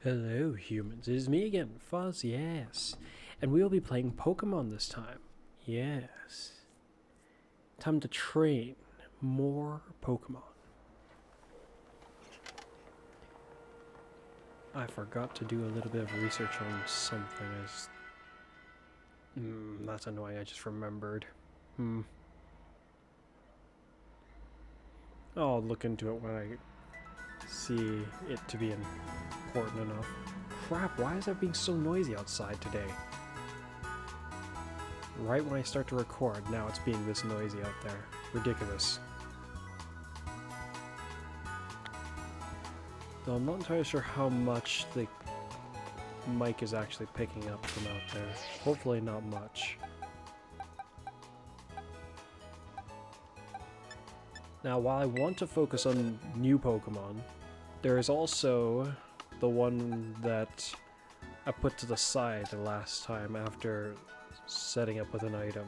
Hello humans, it is me again, Fuzz, yes. And we will be playing Pokemon this time. Yes. Time to train more Pokemon. I forgot to do a little bit of research on something. That's annoying, I just remembered. I'll look into it when I see it to be important enough. Crap, why is it being so noisy outside today? Right when I start to record, now it's being this noisy out there. Ridiculous. Though I'm not entirely sure how much the mic is actually picking up from out there. Hopefully not much. Now, while I want to focus on new Pokemon, there is also the one that I put to the side the last time after setting up with an item.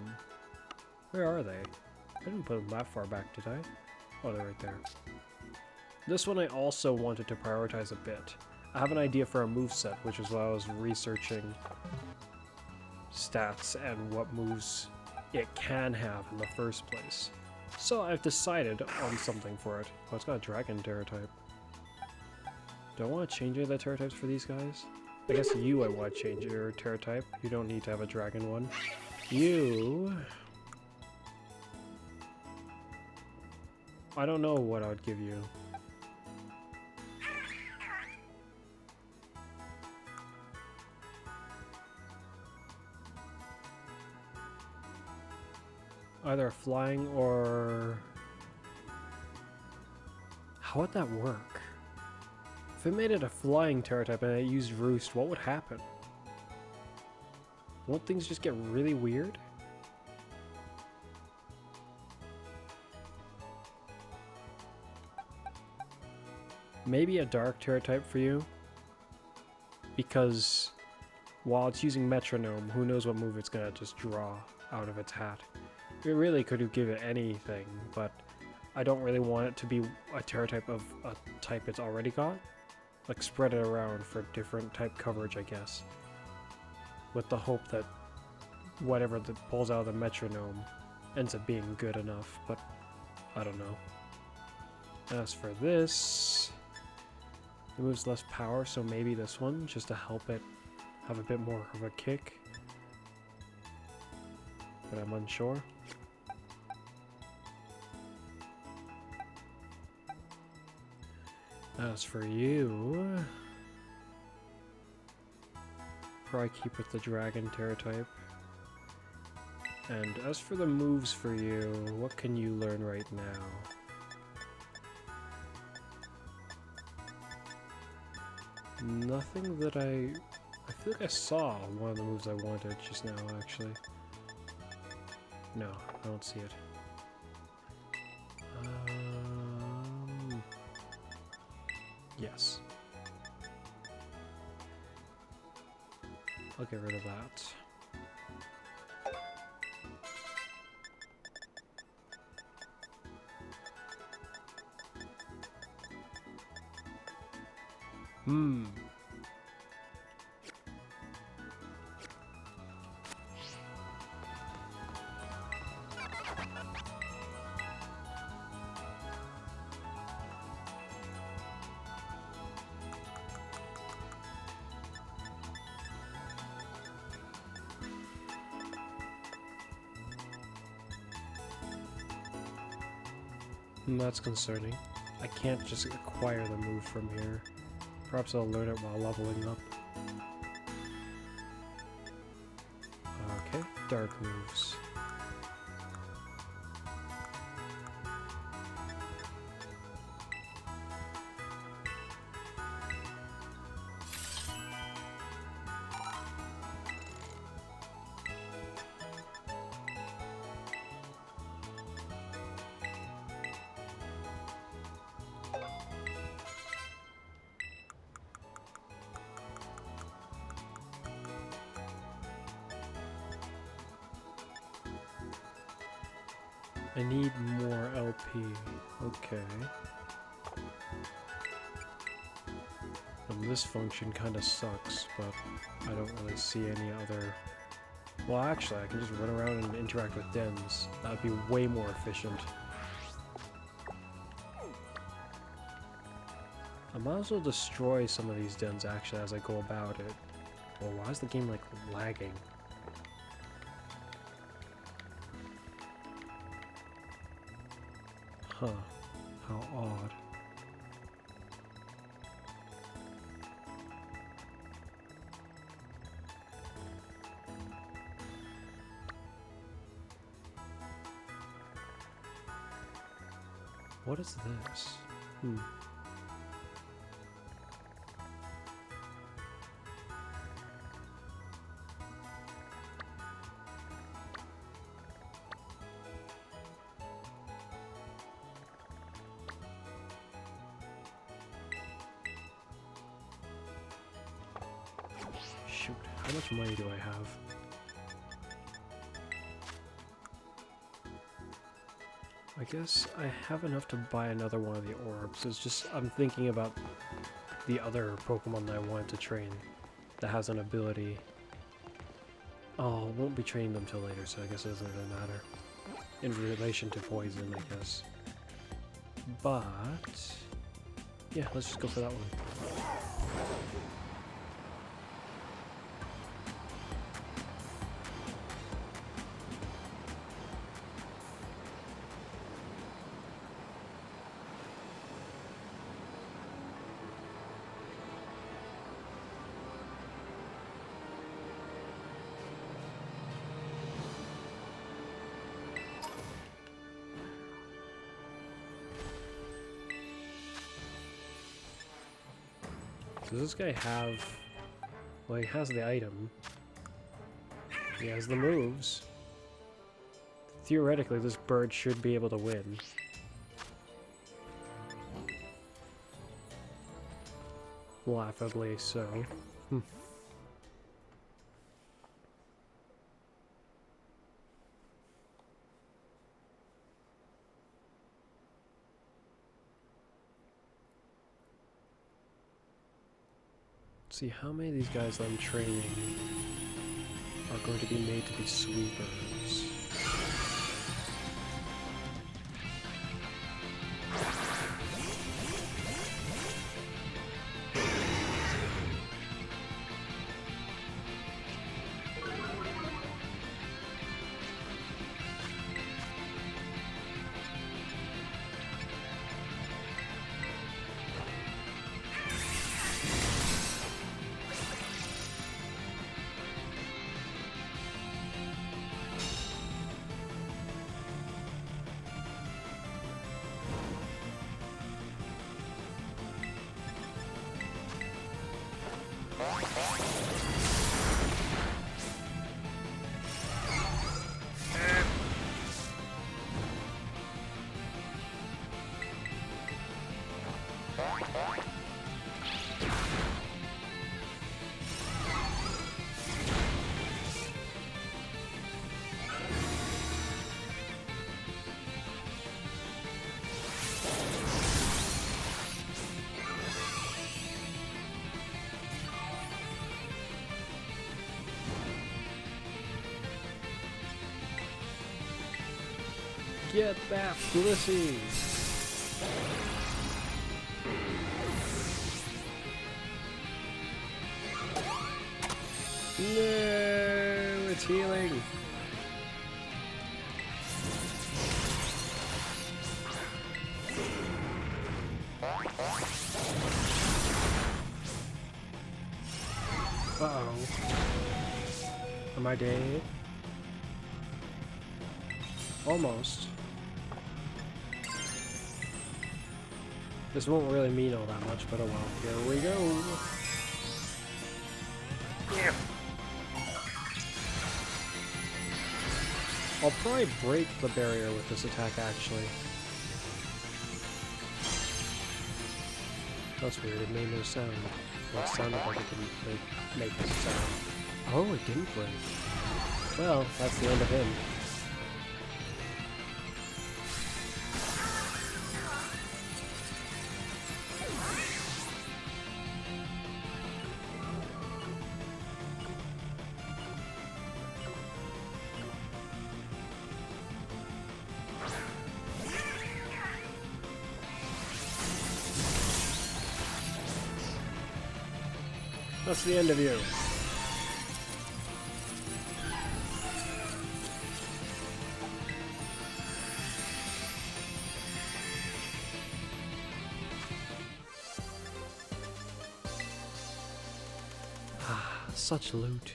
Where are they? I didn't put them that far back, did I? Oh, they're right there. This one I also wanted to prioritize a bit. I have an idea for a moveset, which is why I was researching stats and what moves it can have in the first place. So I've decided on something for it. Oh, it's got a Dragon Terra type. Do I want to change any of the Terra types for these guys? I guess you I want to change your Terra type. You don't need to have a Dragon one. You... I don't know what I would give you. Either flying or... How would that work? If it made it a flying Terra type and it used Roost, what would happen? Won't things just get really weird? Maybe a dark Terra type for you? Because while it's using Metronome, who knows what move it's gonna just draw out of its hat. It really could give it anything, but I don't really want it to be a Terra type of a type it's already got. Like, spread it around for different type coverage, I guess. With the hope that whatever that pulls out of the Metronome ends up being good enough, but I don't know. As for this, it moves less power, so maybe this one, just to help it have a bit more of a kick. But I'm unsure. As for you, probably keep with the Dragon Terra type. And as for the moves for you, what can you learn right now? Nothing that I feel like I saw one of the moves I wanted just now, actually. No, I don't see it. Yes. I'll get rid of that. That's concerning. I can't just acquire the move from here. Perhaps I'll learn it while leveling up. Okay, dark moves. I need more LP. Okay. This function kind of sucks, but I don't really see any other... Well, actually, I can just run around and interact with dens. That would be way more efficient. I might as well destroy some of these dens, actually, as I go about it. Well, why is the game, like, lagging? Huh. How odd. What is this? Shoot, how much money do I have? I guess I have enough to buy another one of the orbs. It's just, I'm thinking about the other Pokemon that I wanted to train that has an ability. Oh, I won't be training them till later, so I guess it doesn't really matter. In relation to poison, I guess. But... yeah, let's just go for that one. Does this guy have... well, he has the item. He has the moves. Theoretically, this bird should be able to win. Laughably so. See how many of these guys I'm training are going to be made to be sweepers. Get that Blissey! No, it's healing. Uh-oh. Am I dead? Almost. This won't really mean all that much, but oh well. Here we go. Yeah. I'll probably break the barrier with this attack, actually. That's weird, it made no sound. Well, it sounded like it didn't make a sound. Oh, it didn't break. Well, that's the end of him. That's the end of you. Such loot.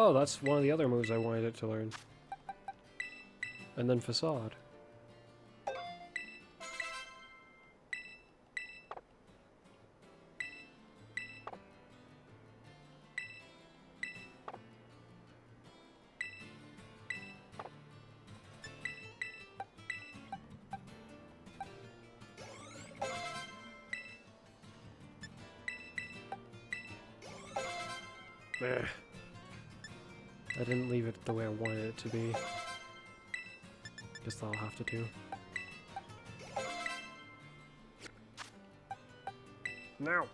Oh, that's one of the other moves I wanted it to learn. And then Facade. Meh. I didn't leave it the way I wanted it to be. Guess that'll have to do. Now!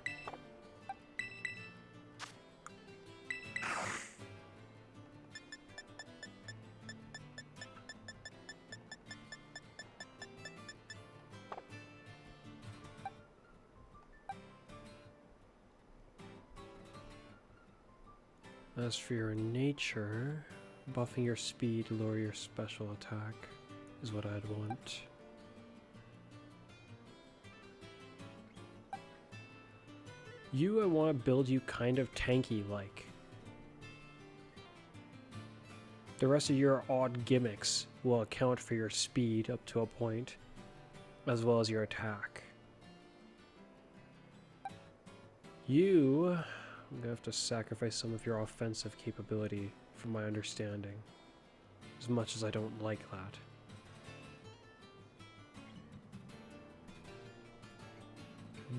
As for your nature, buffing your speed, lower your special attack is what I'd want. I want to build you kind of tanky-like. The rest of your odd gimmicks will account for your speed up to a point, as well as your attack. I'm gonna have to sacrifice some of your offensive capability from my understanding, as much as I don't like that.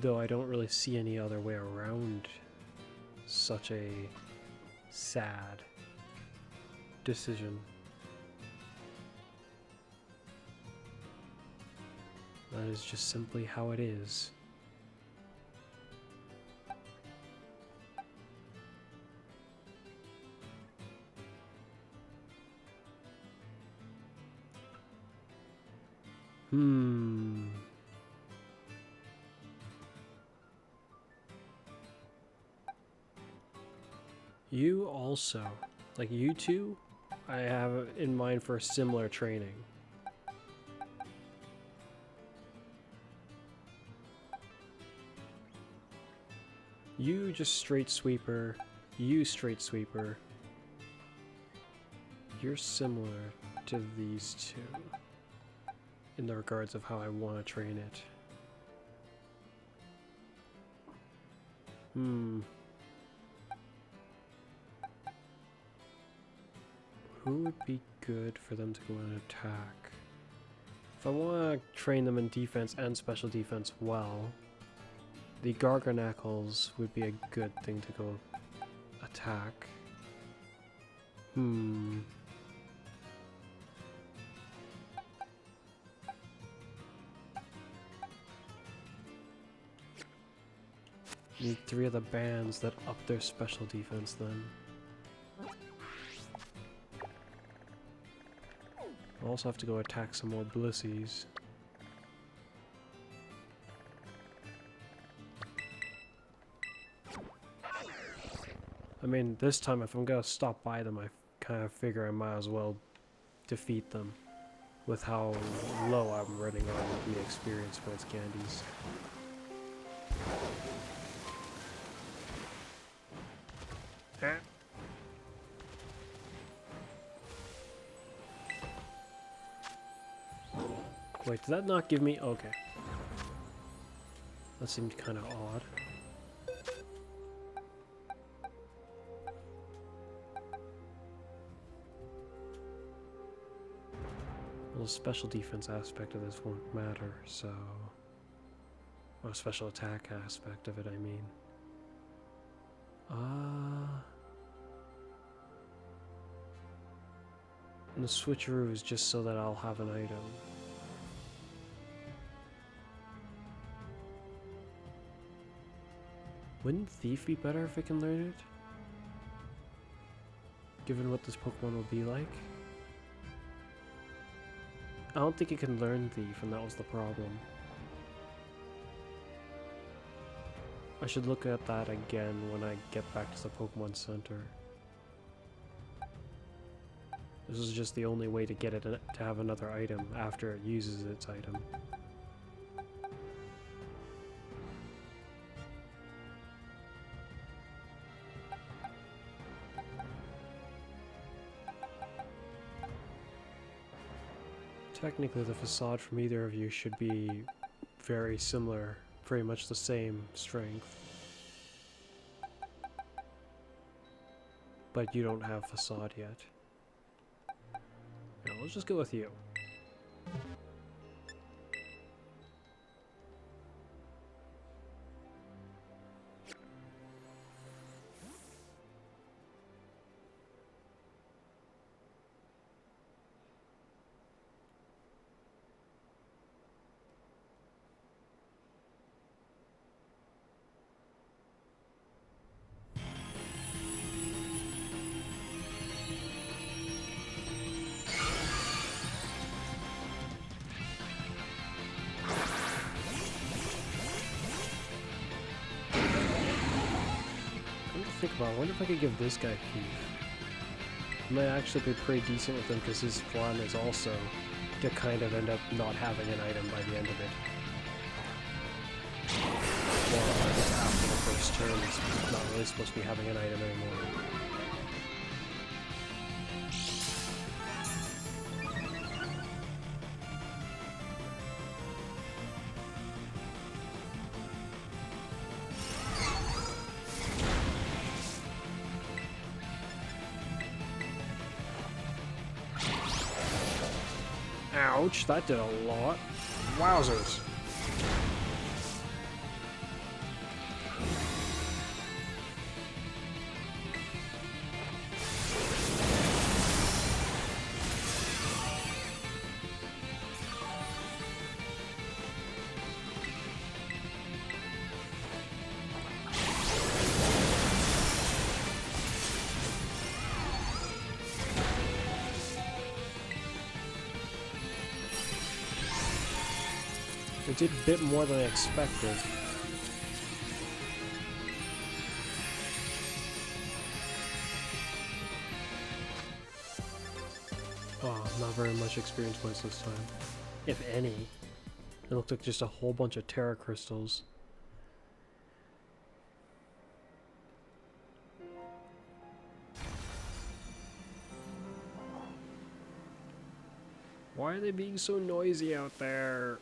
Though I don't really see any other way around such a sad decision. That is just simply how it is. You also, like you two, I have in mind for a similar training. You just straight sweeper, you straight sweeper. You're similar to these two in the regards of how I want to train it. Who would be good for them to go and attack? If I want to train them in defense and special defense well, the Garganacles would be a good thing to go attack. Need 3 of the bands that up their special defense then. I'll also have to go attack some more Blissies. I mean, this time if I'm gonna stop by them, I kind of figure I might as well defeat them with how low I'm running on the experience points candies. Wait, did that not give me... Okay. That seemed kind of odd. Well, the special defense aspect of this won't matter, so... Or special attack aspect of it, I mean. And the switcheroo is just so that I'll have an item. Wouldn't Thief be better if it can learn it? Given what this Pokemon will be like? I don't think it can learn Thief, and that was the problem. I should look at that again when I get back to the Pokemon Center. This is just the only way to get it to have another item after it uses its item. Technically, the facade from either of you should be very similar, very much the same strength. But you don't have facade yet. Now, let's just go with you. Think about it. I wonder if I could give this guy Thief. I might actually be pretty decent with him because his plan is also to kind of end up not having an item by the end of it. Well, I guess after the first turn, he's not really supposed to be having an item anymore. Ouch, that did a lot. Wowzers. It did a bit more than I expected. Oh, not very much experience points this time. If any. It looked like just a whole bunch of Terra Crystals. Why are they being so noisy out there?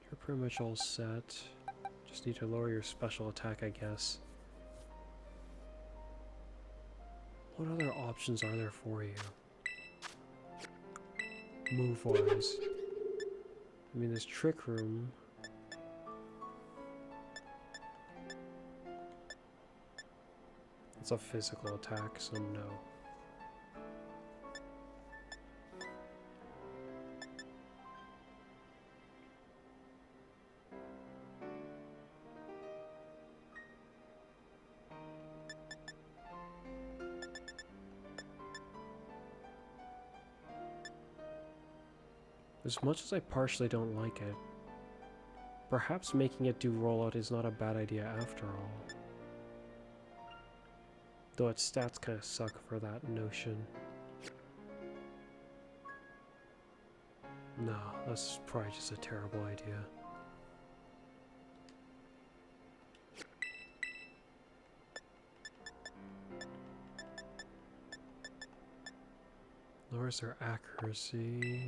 You're pretty much all set. Just need to lower your special attack, I guess. What other options are there for you? Move-wise. I mean, there's Trick Room. It's a physical attack, so no. As much as I partially don't like it, perhaps making it do rollout is not a bad idea after all. Though its stats kind of suck for that notion. No, that's probably just a terrible idea. Lowers their accuracy.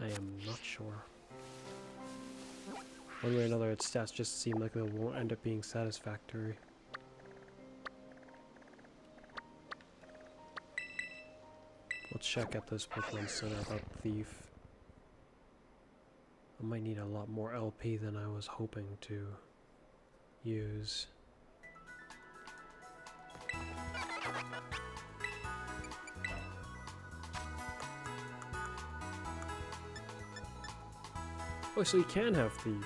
I am not sure. One way or another, its stats just seem like they won't end up being satisfactory. We'll check at this Pokemon Center about Thief. I might need a lot more LP than I was hoping to use. Oh, so you can have Thief.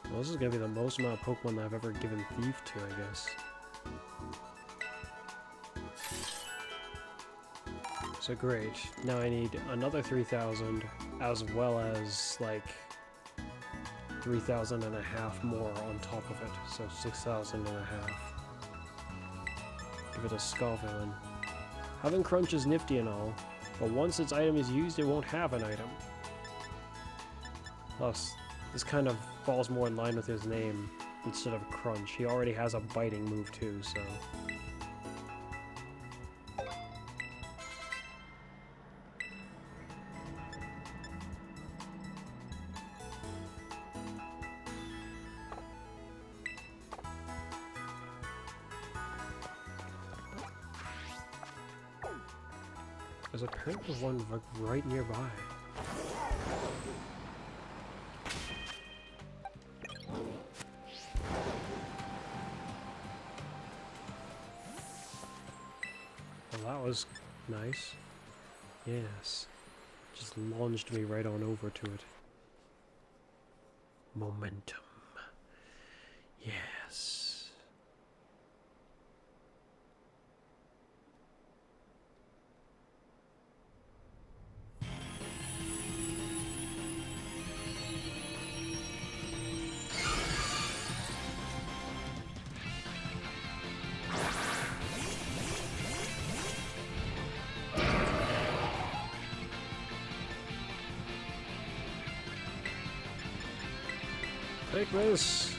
Well, this is gonna be the most amount of Pokemon that I've ever given Thief to, I guess. So great. Now I need another 3,000, as well as, like, 3,000 and a half more on top of it. So 6,000 and a half. Give it a Scovillain. Having Crunch is nifty and all, but once its item is used, it won't have an item. Plus, this kind of falls more in line with his name instead of Crunch. He already has a biting move too, so... There's apparently one like right nearby. Well, that was nice. Yes. Just launched me right on over to it. Momentum. Yes. Take this!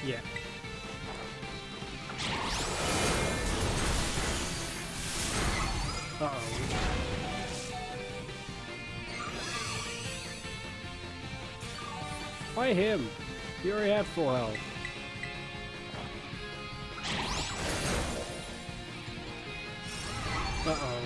Yeah. Uh-oh. Why him? He already had full health. Uh-oh.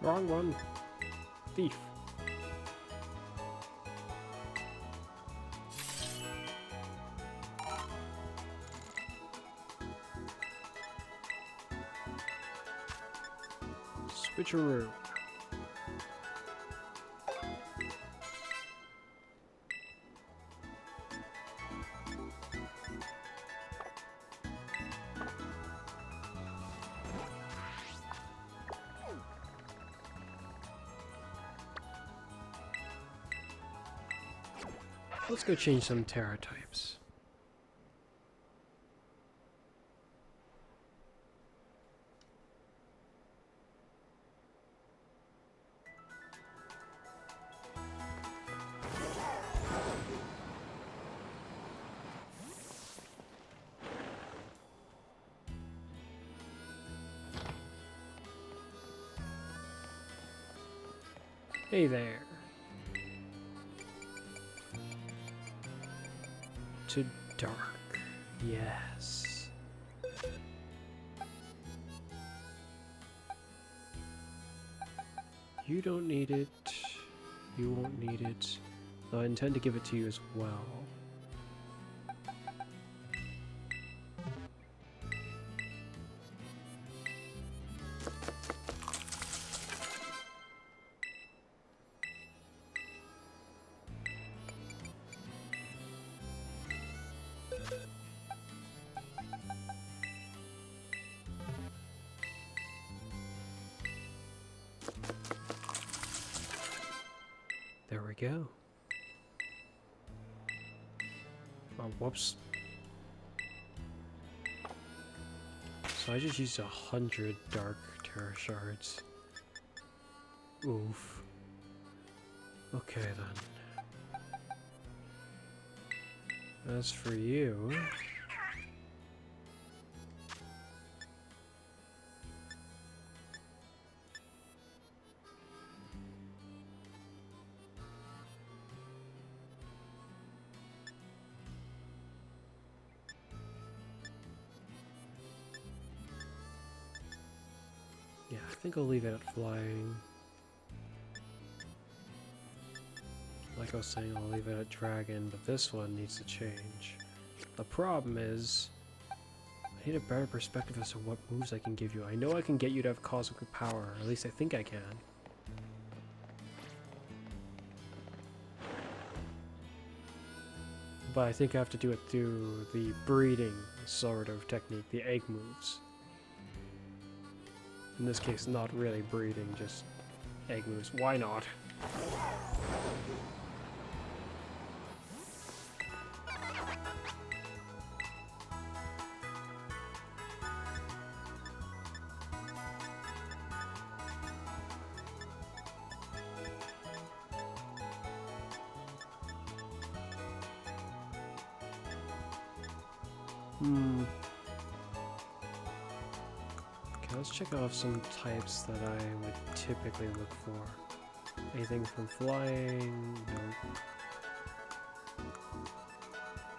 Wrong one. Thief. Switcheroo. Let's go change some Terra types. Hey there. To dark. Yes. You don't need it. You won't need it. Though I intend to give it to you as well. There we go. Oh, whoops. So I just used 100 dark terror shards. Oof. Okay then. As for you... yeah, I think I'll leave it at flying. Like I was saying, I'll leave it at dragon, but this one needs to change. The problem is, I need a better perspective as to what moves I can give you. I know I can get you to have cosmic power, or at least I think I can. But I think I have to do it through the breeding sort of technique, the egg moves. In this case, not really breeding, just egg moves. Why not? Okay, let's check off some types that I would typically look for. Anything from flying? Nope.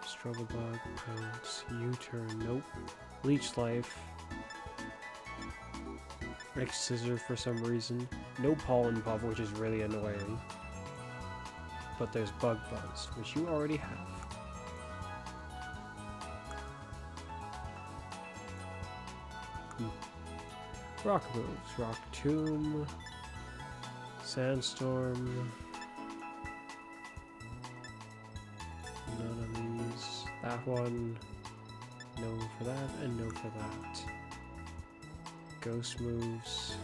Struggle bug, pounce, U-turn, nope. Leech life. X scissor for some reason. No pollen puff, which is really annoying. But there's bug buzz, which you already have. Rock moves. Rock tomb. Sandstorm. None of these. That one. No for that, and no for that. Ghost moves.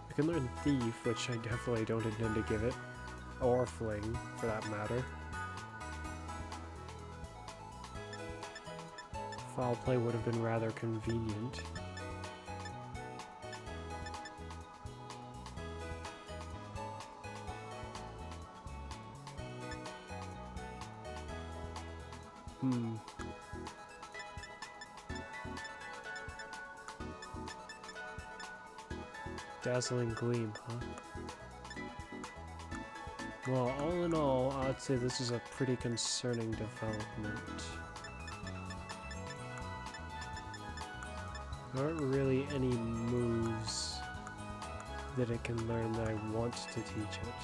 I can learn Thief, which I definitely don't intend to give it. Or Fling, for that matter. Foul play would have been rather convenient. Dazzling Gleam, huh? Well, all in all, I'd say this is a pretty concerning development. There aren't really any moves that it can learn that I want to teach it.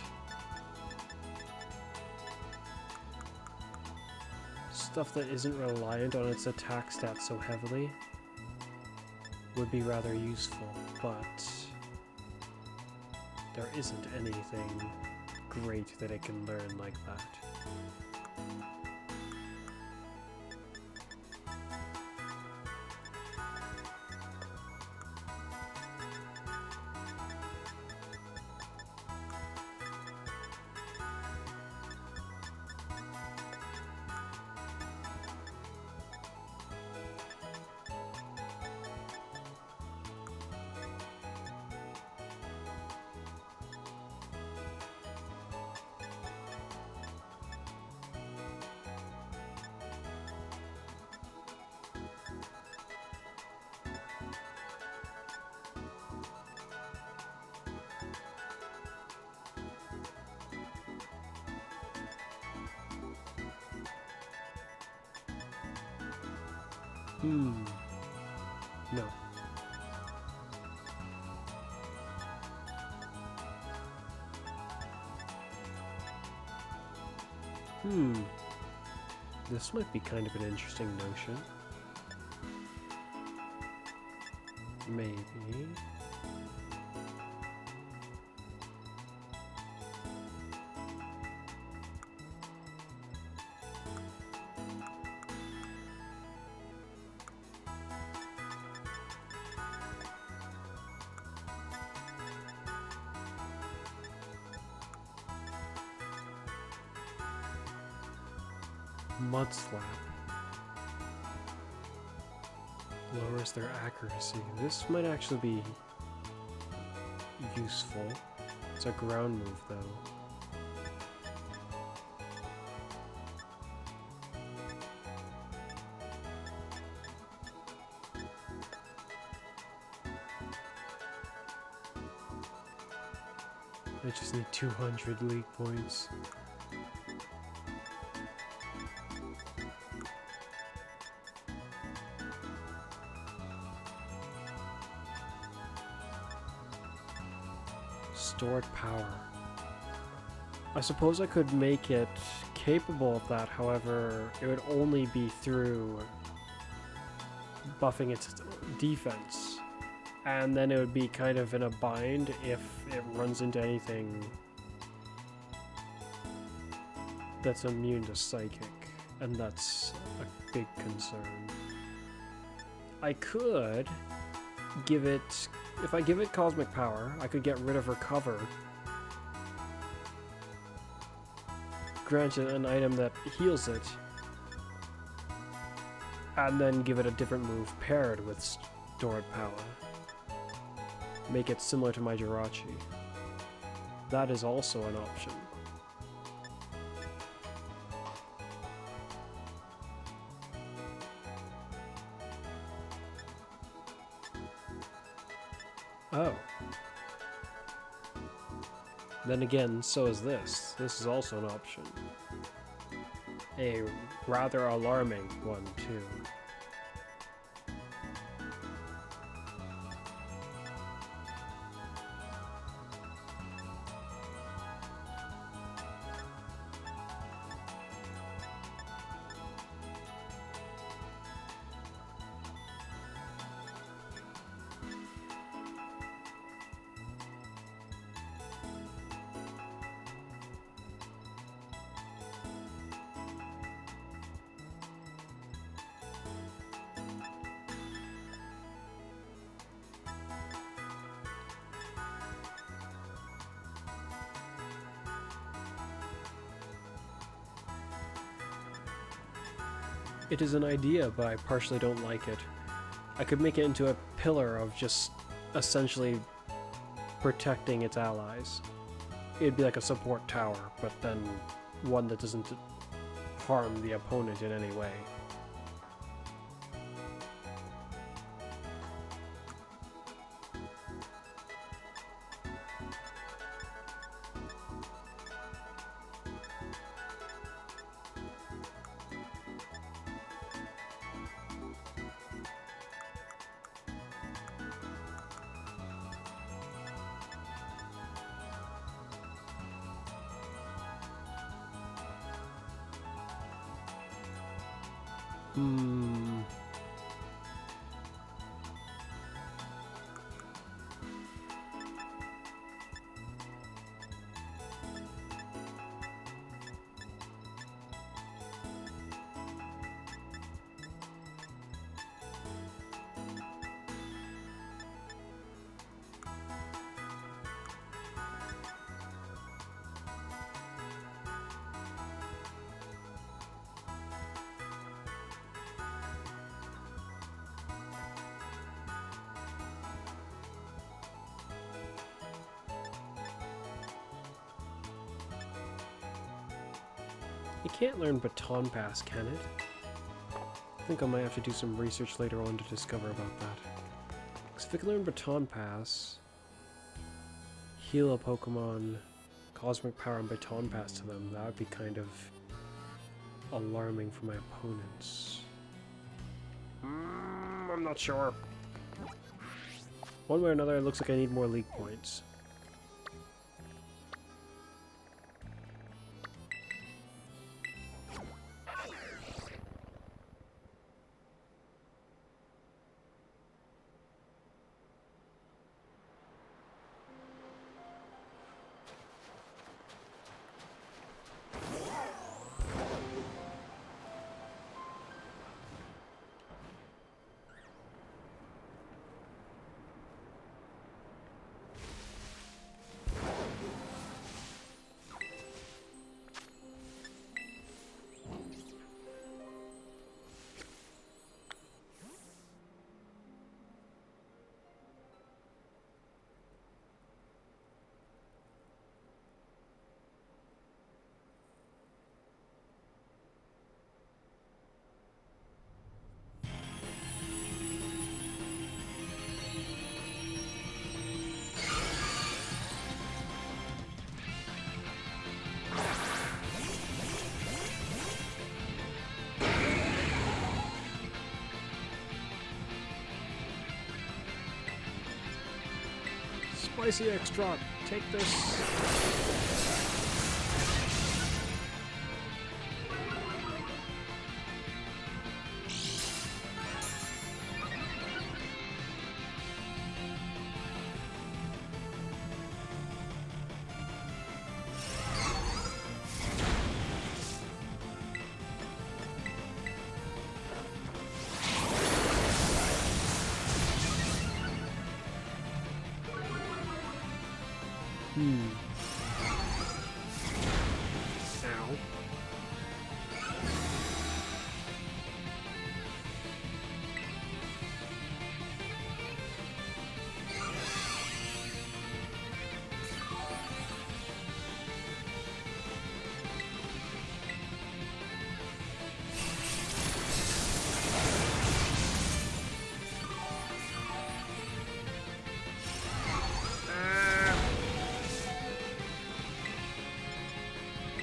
Stuff that isn't reliant on its attack stats so heavily would be rather useful, but there isn't anything great that it can learn like that. No. This might be kind of an interesting notion. Maybe. Mud Slap lowers their accuracy. This might actually be useful. It's a ground move though. I just need 200 league points. Stored power. I suppose I could make it capable of that, however, it would only be through buffing its defense. And then it would be kind of in a bind if it runs into anything that's immune to psychic, and that's a big concern. I could give it, if I give it cosmic power, I could get rid of recover, grant it an item that heals it, and then give it a different move paired with stored power. Make it similar to my Jirachi. That is also an option. Oh. Then again, so is this. This is also an option. A rather alarming one, too. It is an idea, but I partially don't like it. I could make it into a pillar of just essentially protecting its allies. It'd be like a support tower, but then one that doesn't harm the opponent in any way. Hmm. You can't learn baton pass, can it? I think I might have to do some research later on to discover about that. Because if I can learn baton pass, heal a Pokemon, cosmic power and baton pass to them, that would be kind of alarming for my opponents. I'm not sure. One way or another, it looks like I need more league points. Spicy extra, take this. Ow.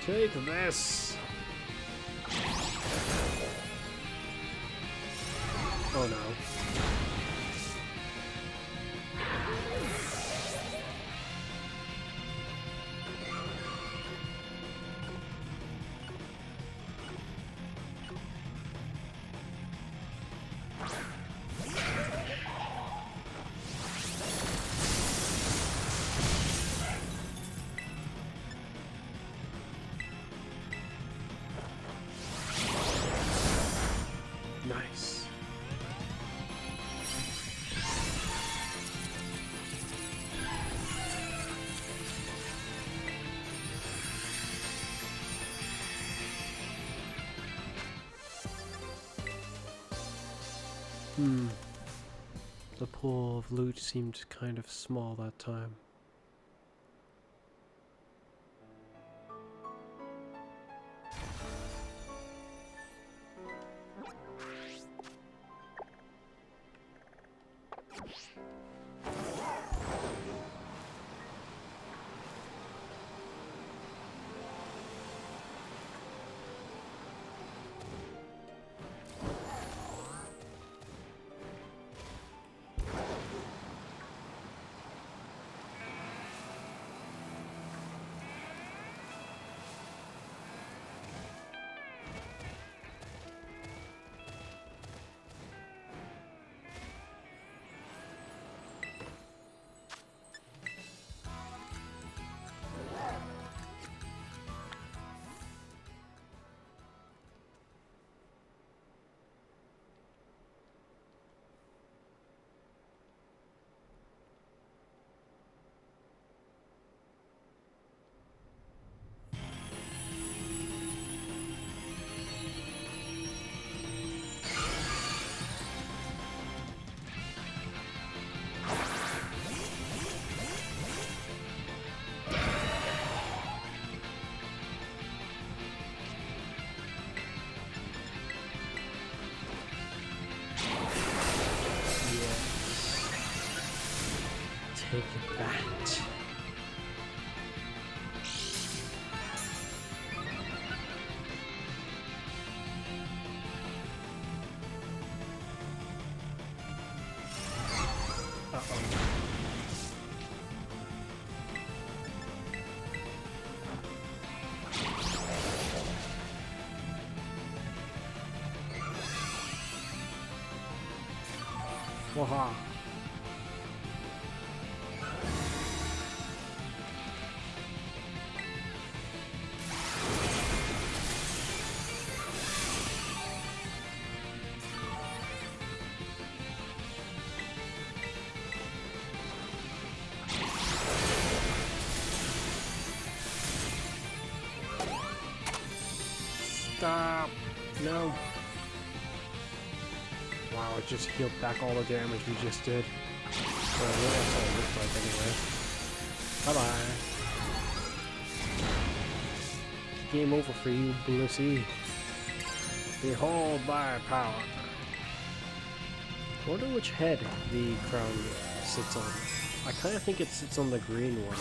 Take this! Oh no. Nice. The pool of loot seemed kind of small that time. Take that. Waha. Stop! No! Wow, it just healed back all the damage we just did. Well, really, that's all it looked like anyway. Bye-bye. Game over for you, Blissey. Behold my power. I wonder which head the crown sits on. I kind of think it sits on the green one.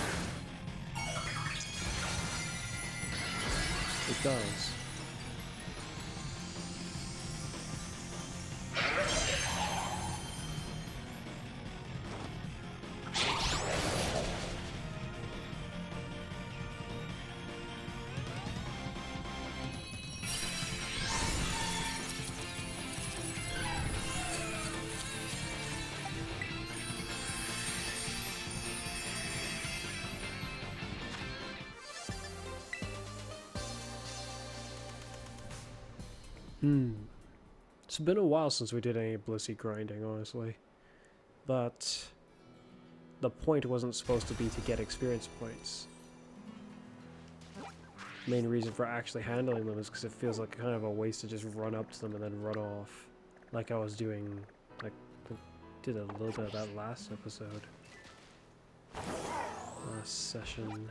It does. It's been a while since we did any Blissey grinding, honestly. But the point wasn't supposed to be to get experience points. Main reason for actually handling them is because it feels like kind of a waste to just run up to them and then run off. Like I was doing, like, I did a little bit of that last episode. Last session.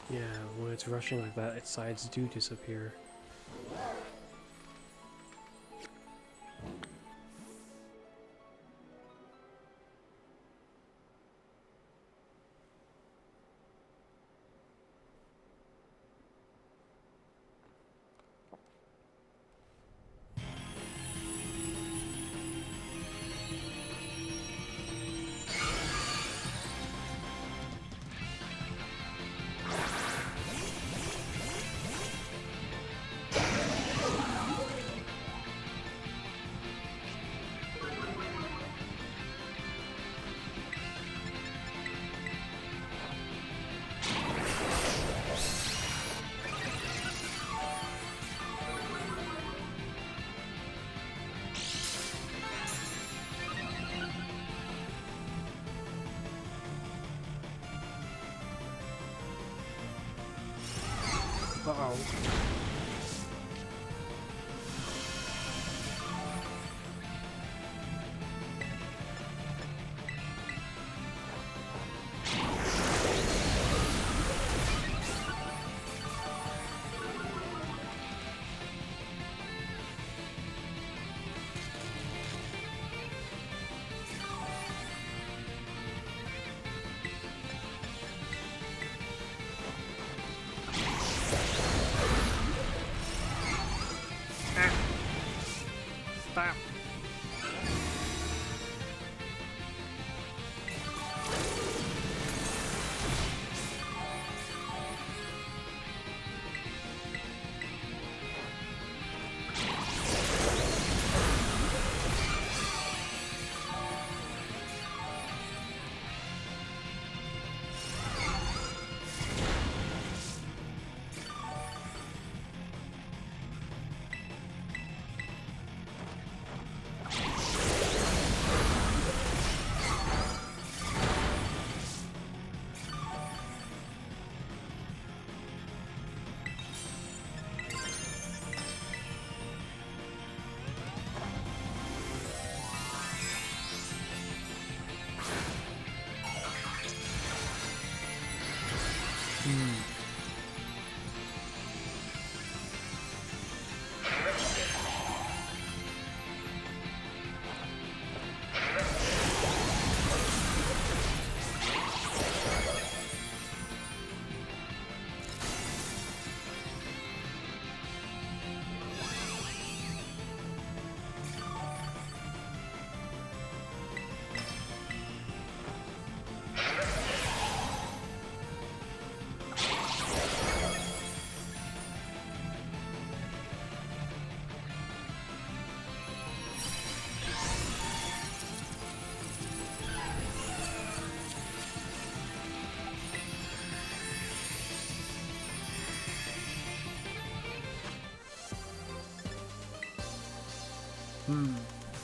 Yeah, when it's rushing like that, its sides do disappear. Uh-oh.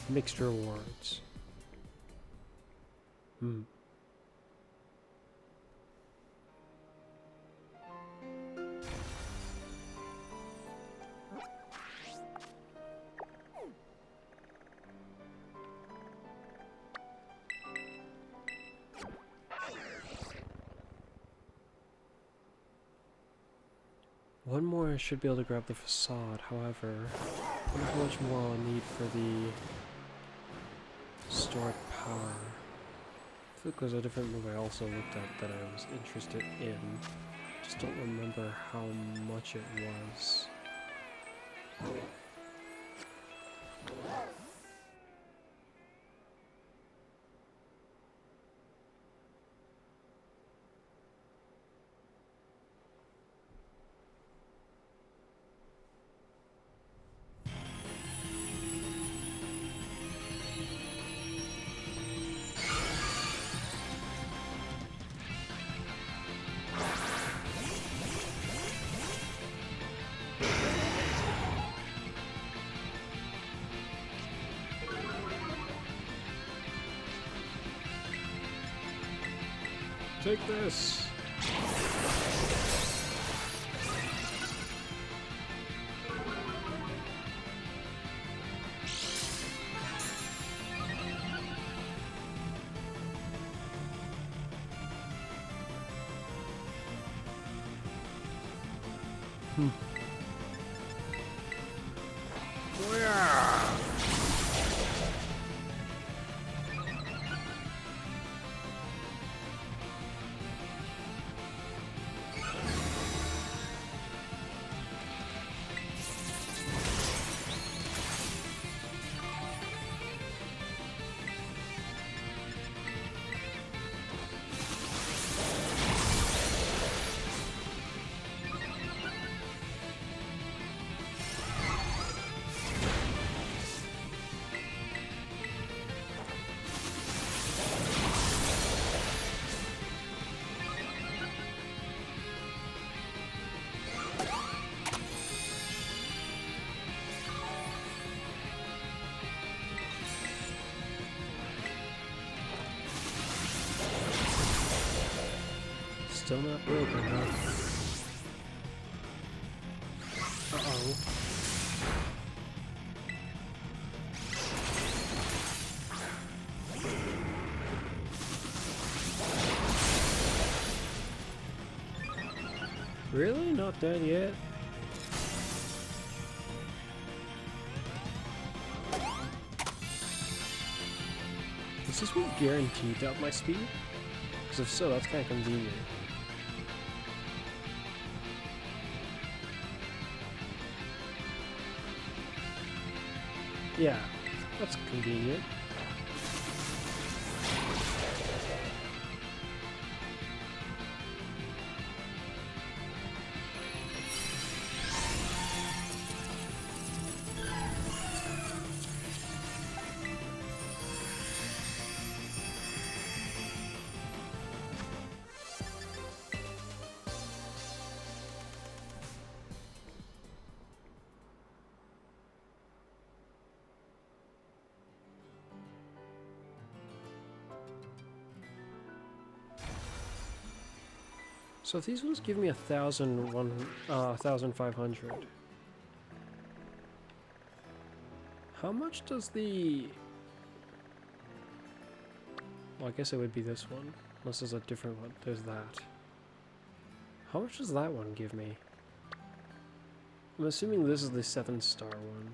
Mixed rewards. One more, I should be able to grab the facade. However, I wonder how much more I'll need for the stored power. I feel like there's a different move I also looked at that I was interested in. Just don't remember how much it was. Take this! Oh yeah! Still not broken, huh? Uh-oh. Really? Not dead yet? Is this one guaranteed to up my speed? Because if so, that's kind of convenient. Yeah, that's convenient. So if these ones give me 1,500, how much does the... Well, I guess it would be this one, unless there's a different one. There's that. How much does that one give me? I'm assuming this is the 7-star one.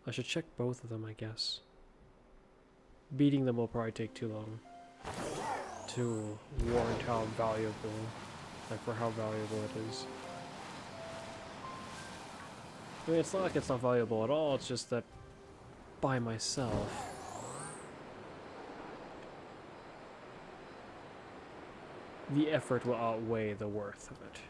I should check both of them, I guess. Beating them will probably take too long to warrant how valuable, like for how valuable it is. I mean, it's not like it's not valuable at all, it's just that by myself, the effort will outweigh the worth of it.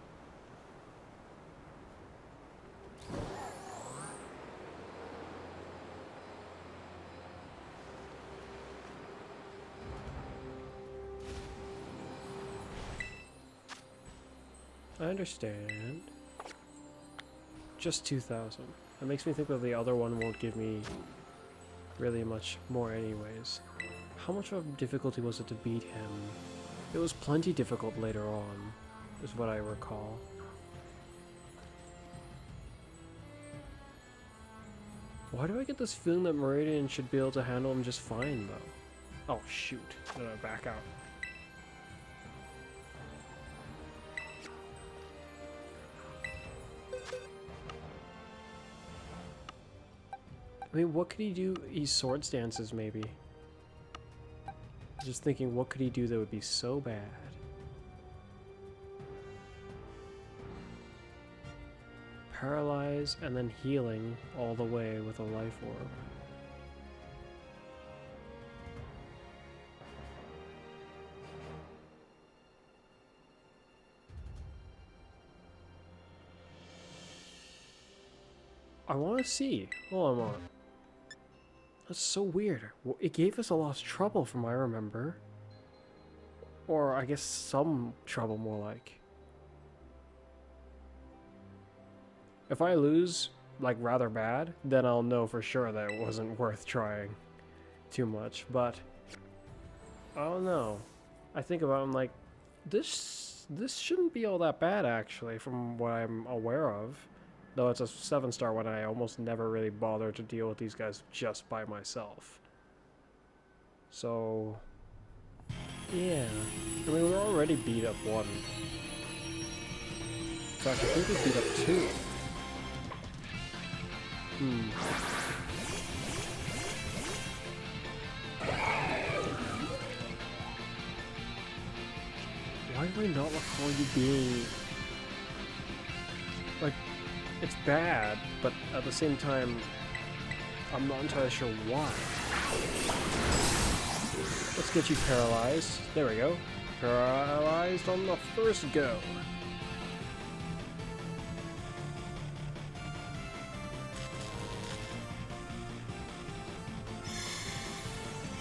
I understand. Just 2,000. That makes me think that the other one won't give me really much more anyways. How much of difficulty was it to beat him? It was plenty difficult later on, is what I recall. Why do I get this feeling that Meridian should be able to handle him just fine, though? Oh, shoot. No, back out. I mean, what could he do? He sword stances, maybe. Just thinking, what could he do that would be so bad? Paralyze and then healing all the way with a life orb. I want to see. Hold on. That's so weird. Well, it gave us a lot of trouble from what I remember. Or I guess some trouble more like. If I lose, like, rather bad, then I'll know for sure that it wasn't worth trying too much. But I don't know. I think about it, I'm like, this shouldn't be all that bad, actually, from what I'm aware of. Though it's a 7-star one, I almost never really bother to deal with these guys just by myself. So, yeah. I mean, we're already beat up 1. In fact, I think we beat up 2. Why do I not recall you being... like... It's bad, but at the same time, I'm not entirely sure why. Let's get you paralyzed. There we go. Paralyzed on the first go.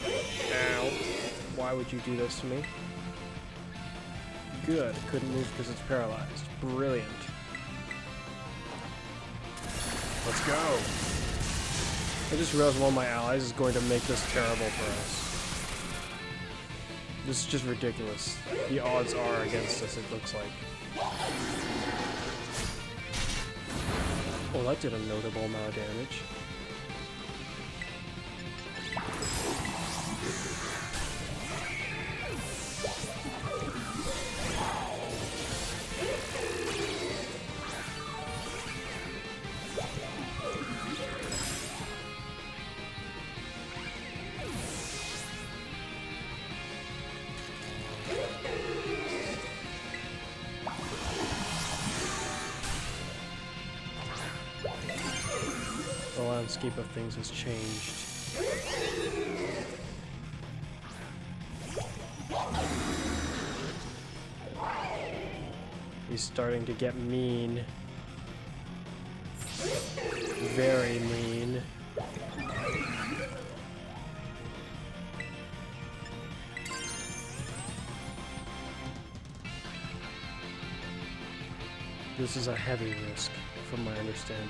Ow. Why would you do this to me? Good. Couldn't move because it's paralyzed. Brilliant. Let's go! I just realized one of my allies is going to make this terrible for us. This is just ridiculous. The odds are against us, it looks like. Oh, that did a notable amount of damage. The landscape of things has changed. He's starting to get mean. Very mean. This is a heavy risk, from my understanding.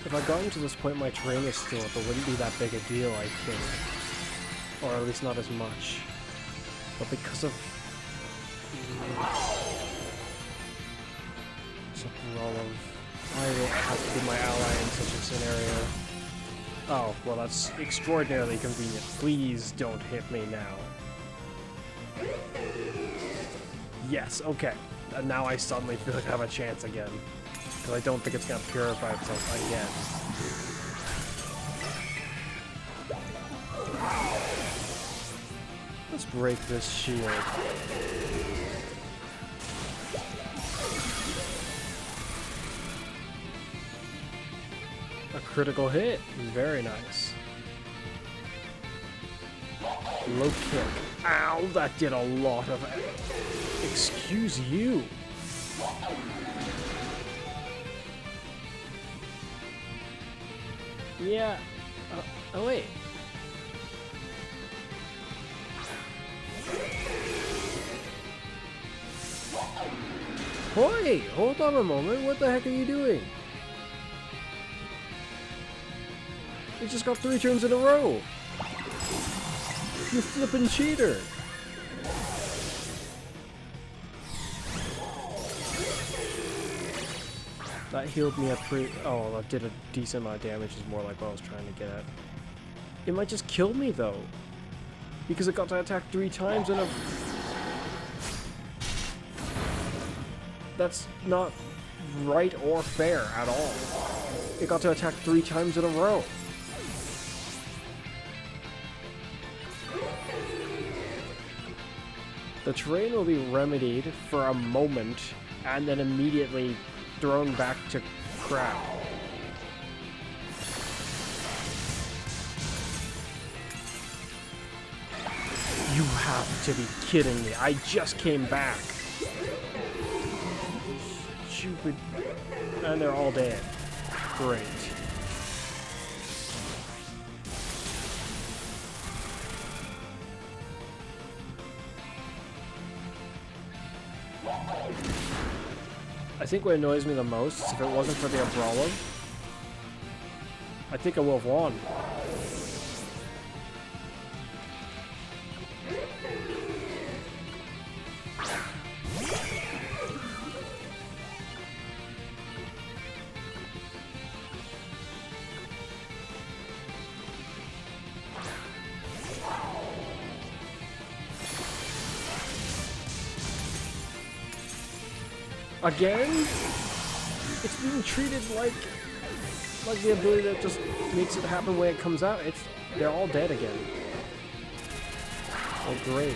If I got to this point, my terrain is still up, it wouldn't be that big a deal, I think. Or at least not as much. But because of... why will I have to be my ally in such a scenario? Oh, well that's extraordinarily convenient. Please don't hit me now. Yes, okay. And now I suddenly feel like I have a chance again. Because I don't think it's going to purify itself again. Let's break this shield. A critical hit. Very nice. Low kick. Ow, that did a lot of... Excuse you. Yeah. Oh, wait. Oi! Hold on a moment, what the heck are you doing? You just got 3 turns in a row! You flippin' cheater! That healed me oh, that did a decent amount of damage is more like what I was trying to get at. It might just kill me though. Because it got to attack 3 times in a... That's not right or fair at all. It got to attack 3 times in a row. The terrain will be remedied for a moment and then immediately thrown back to crap. You have to be kidding me. I just came back. Stupid. And they're all dead. Great. I think what annoys me the most is if it wasn't for the umbrella, I think I would have won. Again? It's being treated like the ability that just makes it happen when it comes out. They're all dead again. Oh great.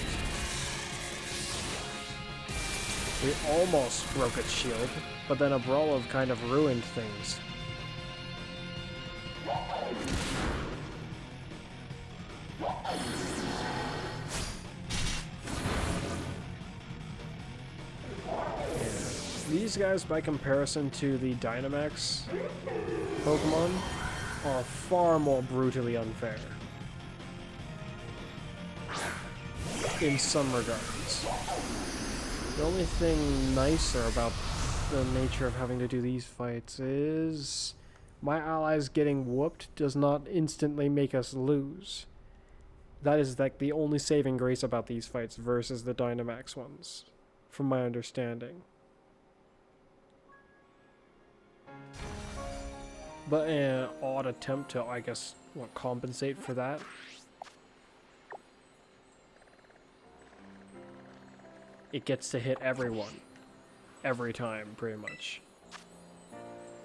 We almost broke its shield, but then a Brawlov kind of ruined things. These guys, by comparison to the Dynamax Pokemon, are far more brutally unfair. In some regards. The only thing nicer about the nature of having to do these fights is my allies getting whooped does not instantly make us lose. That is like the only saving grace about these fights versus the Dynamax ones, from my understanding. But an odd attempt to, I guess, compensate for that. It gets to hit everyone. Every time, pretty much.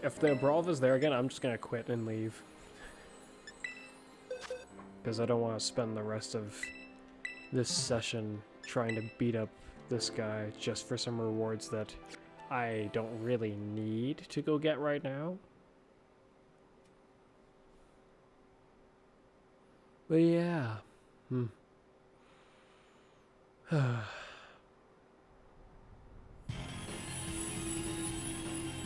If the Brawlov is there again, I'm just gonna quit and leave. Because I don't want to spend the rest of this session trying to beat up this guy just for some rewards that I don't really need to go get right now. But yeah.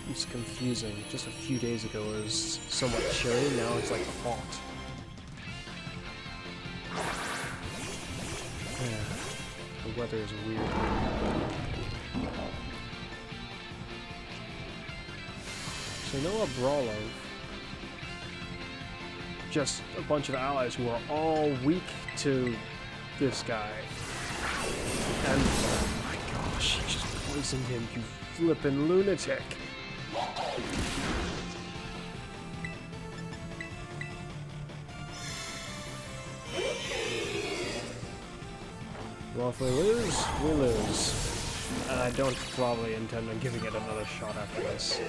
It's confusing. Just a few days ago it was somewhat chilly, now it's like hot. Yeah. The weather is weird. So Noah Brawlov, just a bunch of allies who are all weak to this guy. And oh my gosh, he just poisoned him, you flippin' lunatic. Well, if we lose, we lose. And I don't probably intend on giving it another shot after this.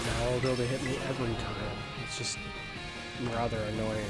No. although they hit me every time. It's just rather annoying.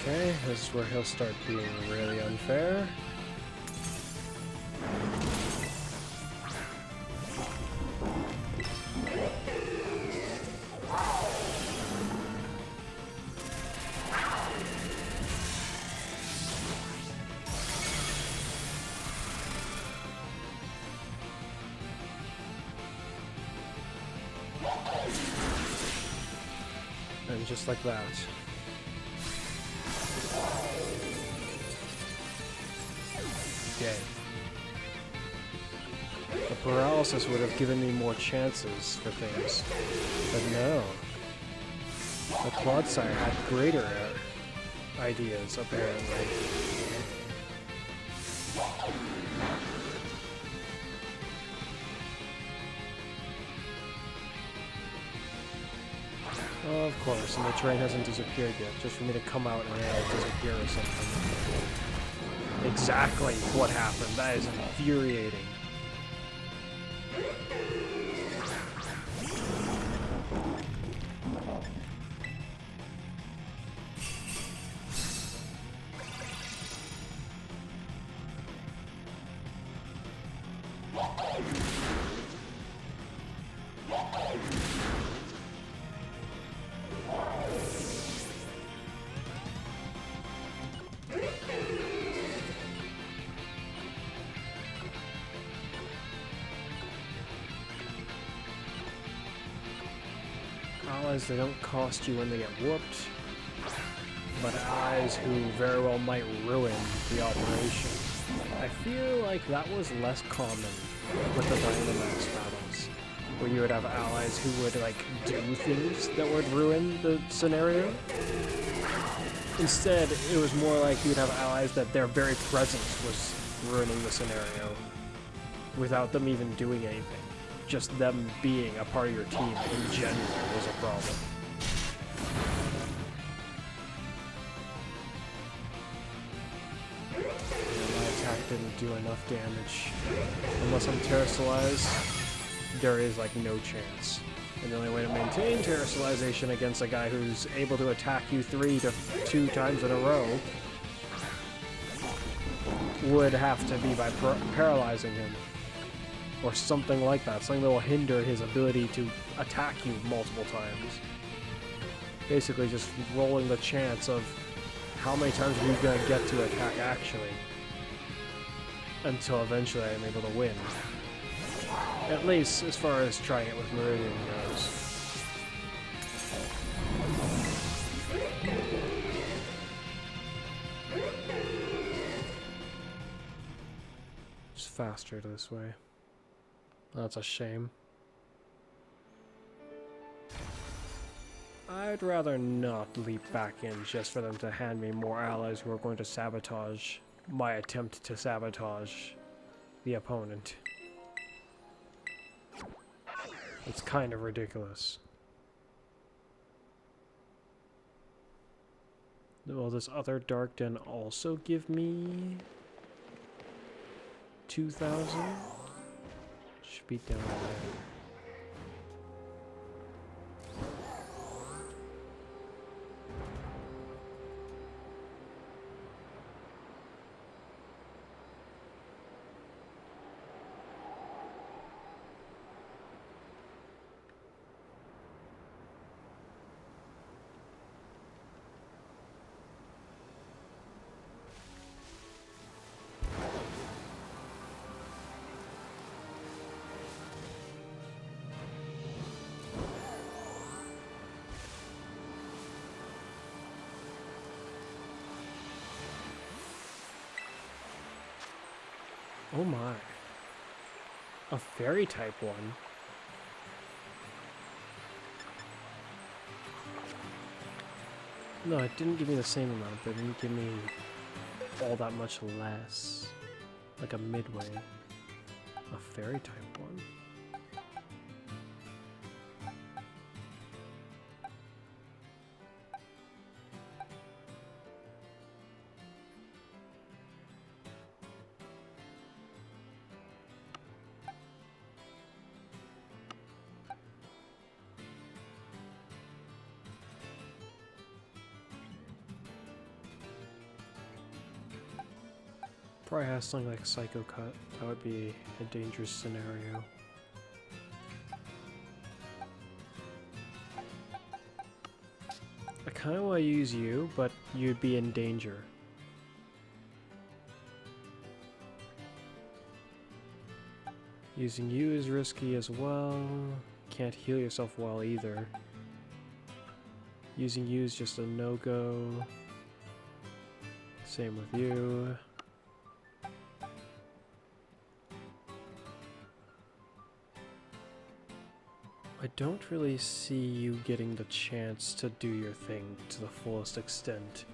Okay, this is where he'll start being really unfair. And just like that. Dead. The paralysis would have given me more chances for things, but no. The quad sire had greater ideas, apparently. Of course, and the train hasn't disappeared yet, just for me to come out and it'll disappear or something. Exactly what happened. That is infuriating. Allies that don't cost you when they get whooped, but allies who very well might ruin the operation. I feel like that was less common with the Dynamax battles, where you would have allies who would like do things that would ruin the scenario. Instead, it was more like you'd have allies that their very presence was ruining the scenario without them even doing anything. Just them being a part of your team in general was a problem. My attack didn't do enough damage. Unless I'm terrestrialized, there is like no chance. And the only way to maintain terrestrialization against a guy who's able to attack you 3 to 2 times in a row would have to be by paralyzing him. Or something like that, something that will hinder his ability to attack you multiple times. Basically just rolling the chance of how many times are you going to get to attack actually, until eventually I'm able to win. At least as far as trying it with Meridian goes. It's faster this way. That's a shame. I'd rather not leap back in just for them to hand me more allies who are going to sabotage my attempt to sabotage the opponent. It's kind of ridiculous. Will this other Dark Den also give me 2,000? Should be down there. Oh my. A fairy type one. No, it didn't give me the same amount, but it didn't give me all that much less. Like a midway. A fairy type one. Probably has something like Psycho Cut. That would be a dangerous scenario. I kind of want to use you, but you'd be in danger. Using you is risky as well. Can't heal yourself well either. Using you is just a no-go. Same with you. I don't really see you getting the chance to do your thing to the fullest extent.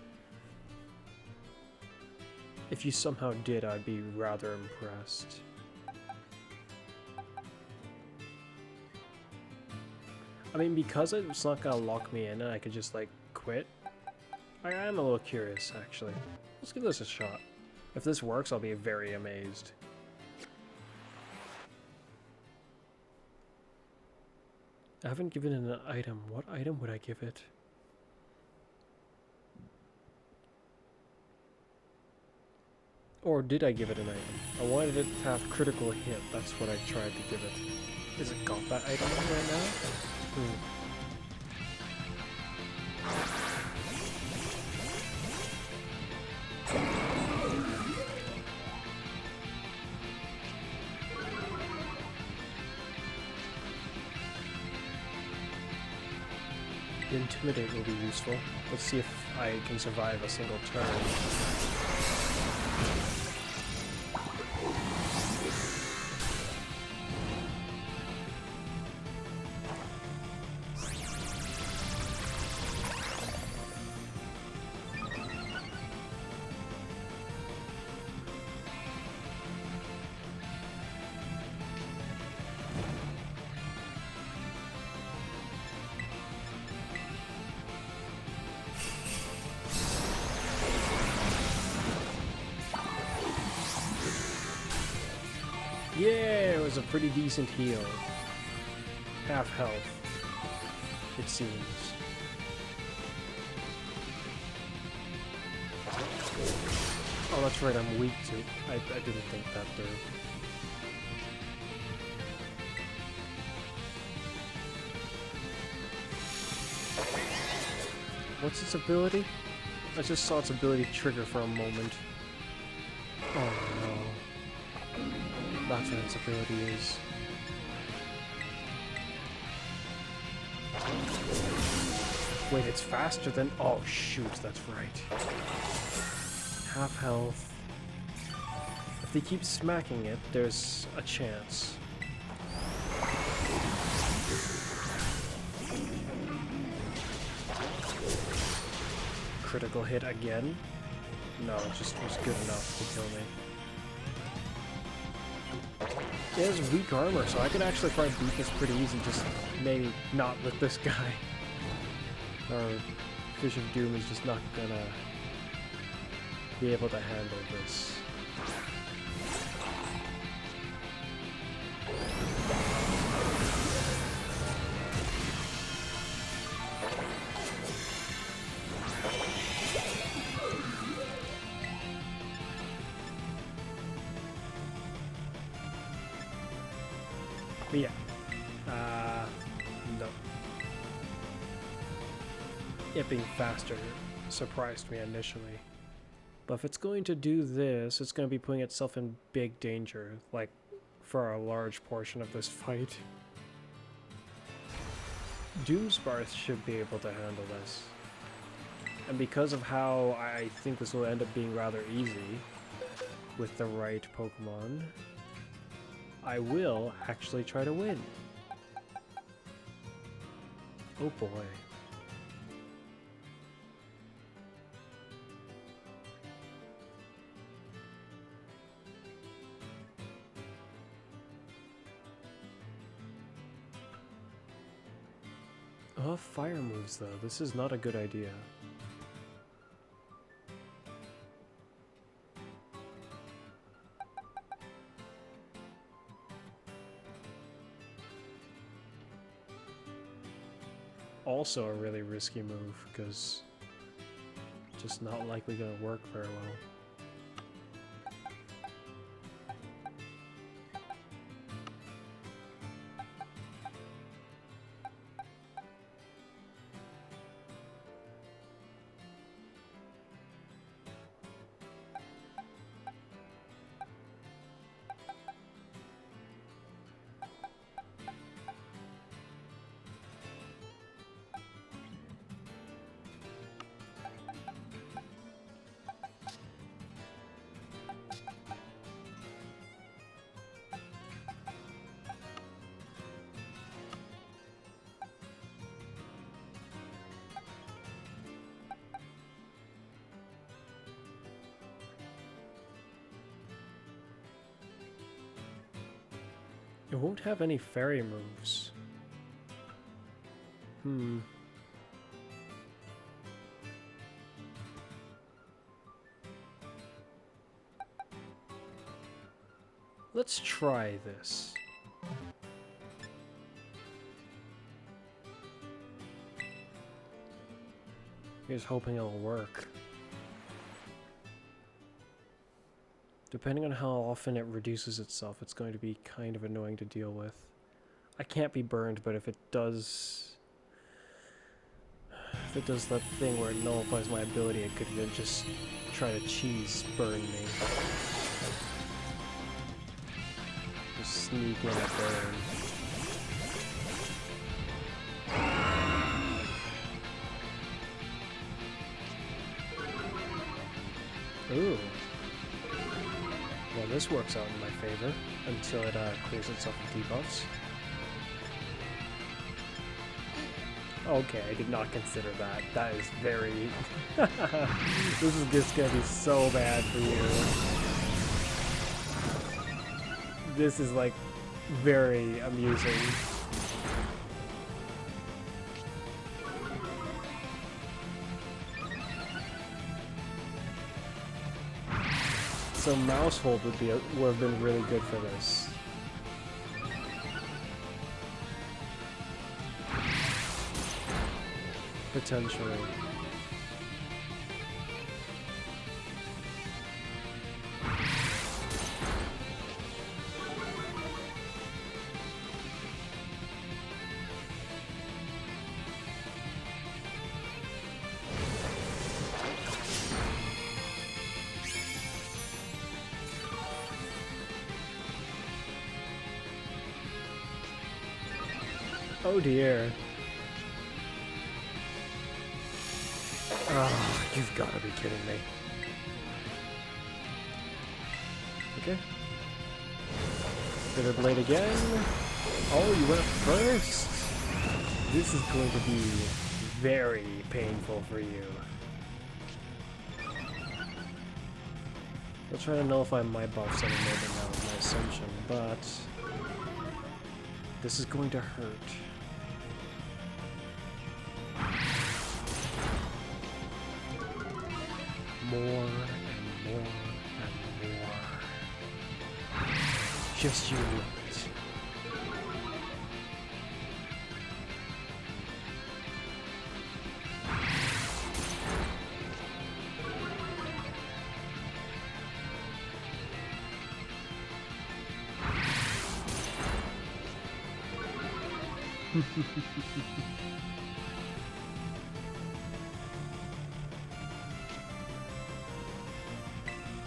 If you somehow did, I'd be rather impressed. I mean, because it's not gonna lock me in and I could just, like, quit, I am a little curious, actually. Let's give this a shot. If this works, I'll be very amazed. I haven't given it an item. What item would I give it? Or did I give it an item? I wanted it to have critical hit. That's what I tried to give it. Is it got that item right now? Intimidate will be useful. Let's see if I can survive a single turn. Yeah, it was a pretty decent heal. Half health, it seems. Oh, that's right, I'm weak to. I didn't think that through. What's its ability? I just saw its ability trigger for a moment. Oh no. That's what its ability is. Wait, it's faster than... Oh shoot, that's right. Half health. If they keep smacking it, there's a chance. Critical hit again? No, it just was good enough to kill me. It has weak armor, so I could actually probably beat this pretty easy, just maybe not with this guy. Or Fish of Doom is just not gonna be able to handle this. But yeah, no. It being faster surprised me initially. But if it's going to do this, it's going to be putting itself in big danger, like, for a large portion of this fight. Doomsparth should be able to handle this. And because of how I think this will end up being rather easy, with the right Pokemon, I will actually try to win. Oh boy. Oh, fire moves though. This is not a good idea. Also a really risky move, because just not likely gonna work very well. It won't have any fairy moves. Let's try this. Here's hoping it'll work. Depending on how often it reduces itself, it's going to be kind of annoying to deal with. I can't be burned, but if it does that thing where it nullifies my ability, it could then just try to cheese burn me. Just sneak in a burn. Ooh. Well, this works out in my favor until it clears itself of debuffs. Okay, I did not consider that. That is very... This is just gonna be so bad for you. This is, like, very amusing. So mouse hold would have been really good for this. Potentially. Oh dear. Oh, you've got to be kidding me. Okay. Bitter Blade again. Oh, you went first. This is going to be very painful for you. I'll try to nullify my buffs any more than now with my assumption, but this is going to hurt. More and more and more. Just you know it.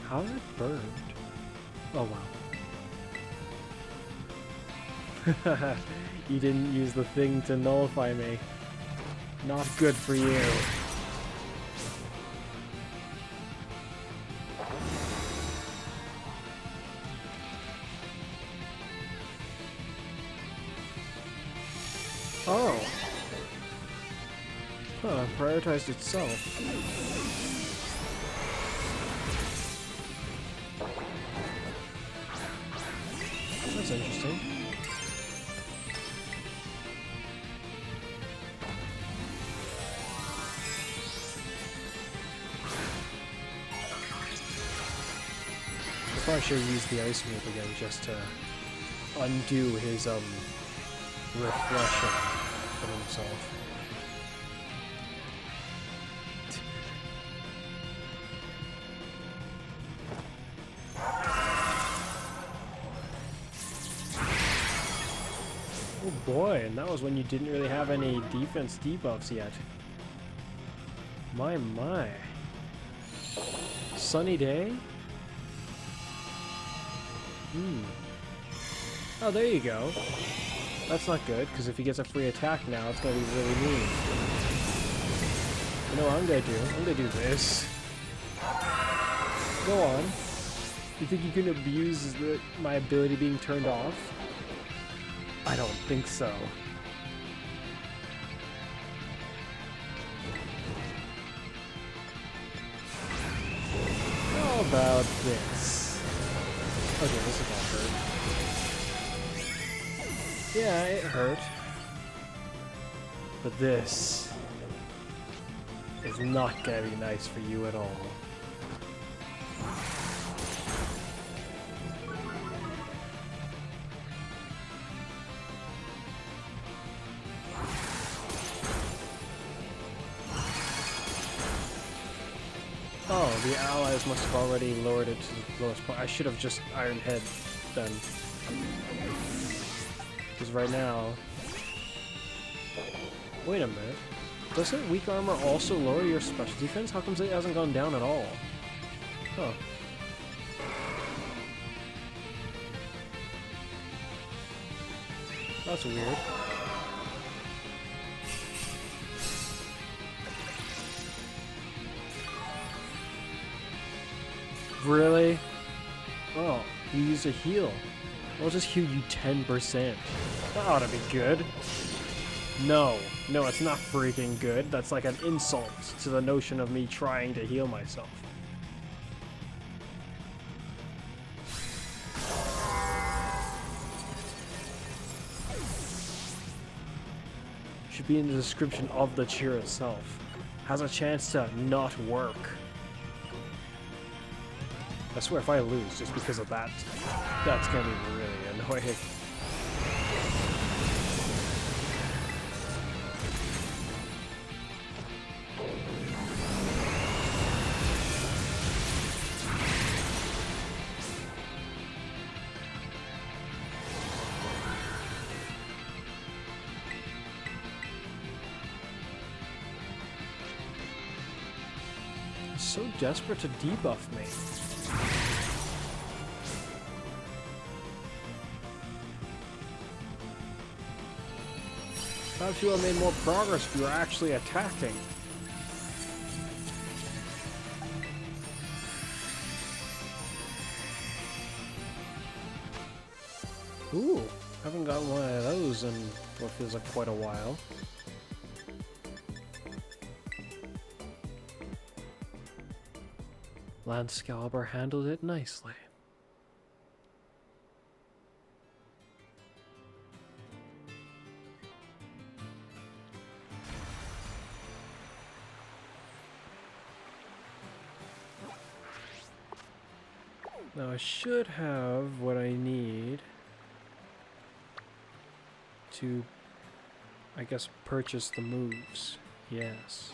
How is it burned? Oh wow. You didn't use the thing to nullify me. Not good for you. Huh, prioritized itself. That's interesting. I probably should use the ice move again just to undo his reflection of himself. Oh boy, and that was when you didn't really have any defense debuffs yet. My. Sunny day? Oh, there you go. That's not good, because if he gets a free attack now, it's going to be really mean. You know what I'm going to do? I'm going to do this. Go on. You think you can abuse my ability being turned off? I don't think so. How about this? Okay, this is not hurt. Yeah, it hurt. But this is not gonna be nice for you at all. Oh, the allies must have already lowered it to the lowest point. I should have just Iron Head then. Because right now... Wait a minute. Doesn't weak armor also lower your special defense? How come it hasn't gone down at all? Huh. That's weird. Really? Oh, you use a heal. I'll just heal you 10%. That ought to be good. No, it's not freaking good. That's like an insult to the notion of me trying to heal myself. Should be in the description of the cheer itself. Has a chance to not work. I swear if I lose just because of that, that's gonna be really annoying. He's so desperate to debuff me. Perhaps you would have made more progress if you were actually attacking. Ooh, haven't gotten one of those in what feels like quite a while. Landscalber handled it nicely. Now I should have what I need to, I guess, purchase the moves. Yes.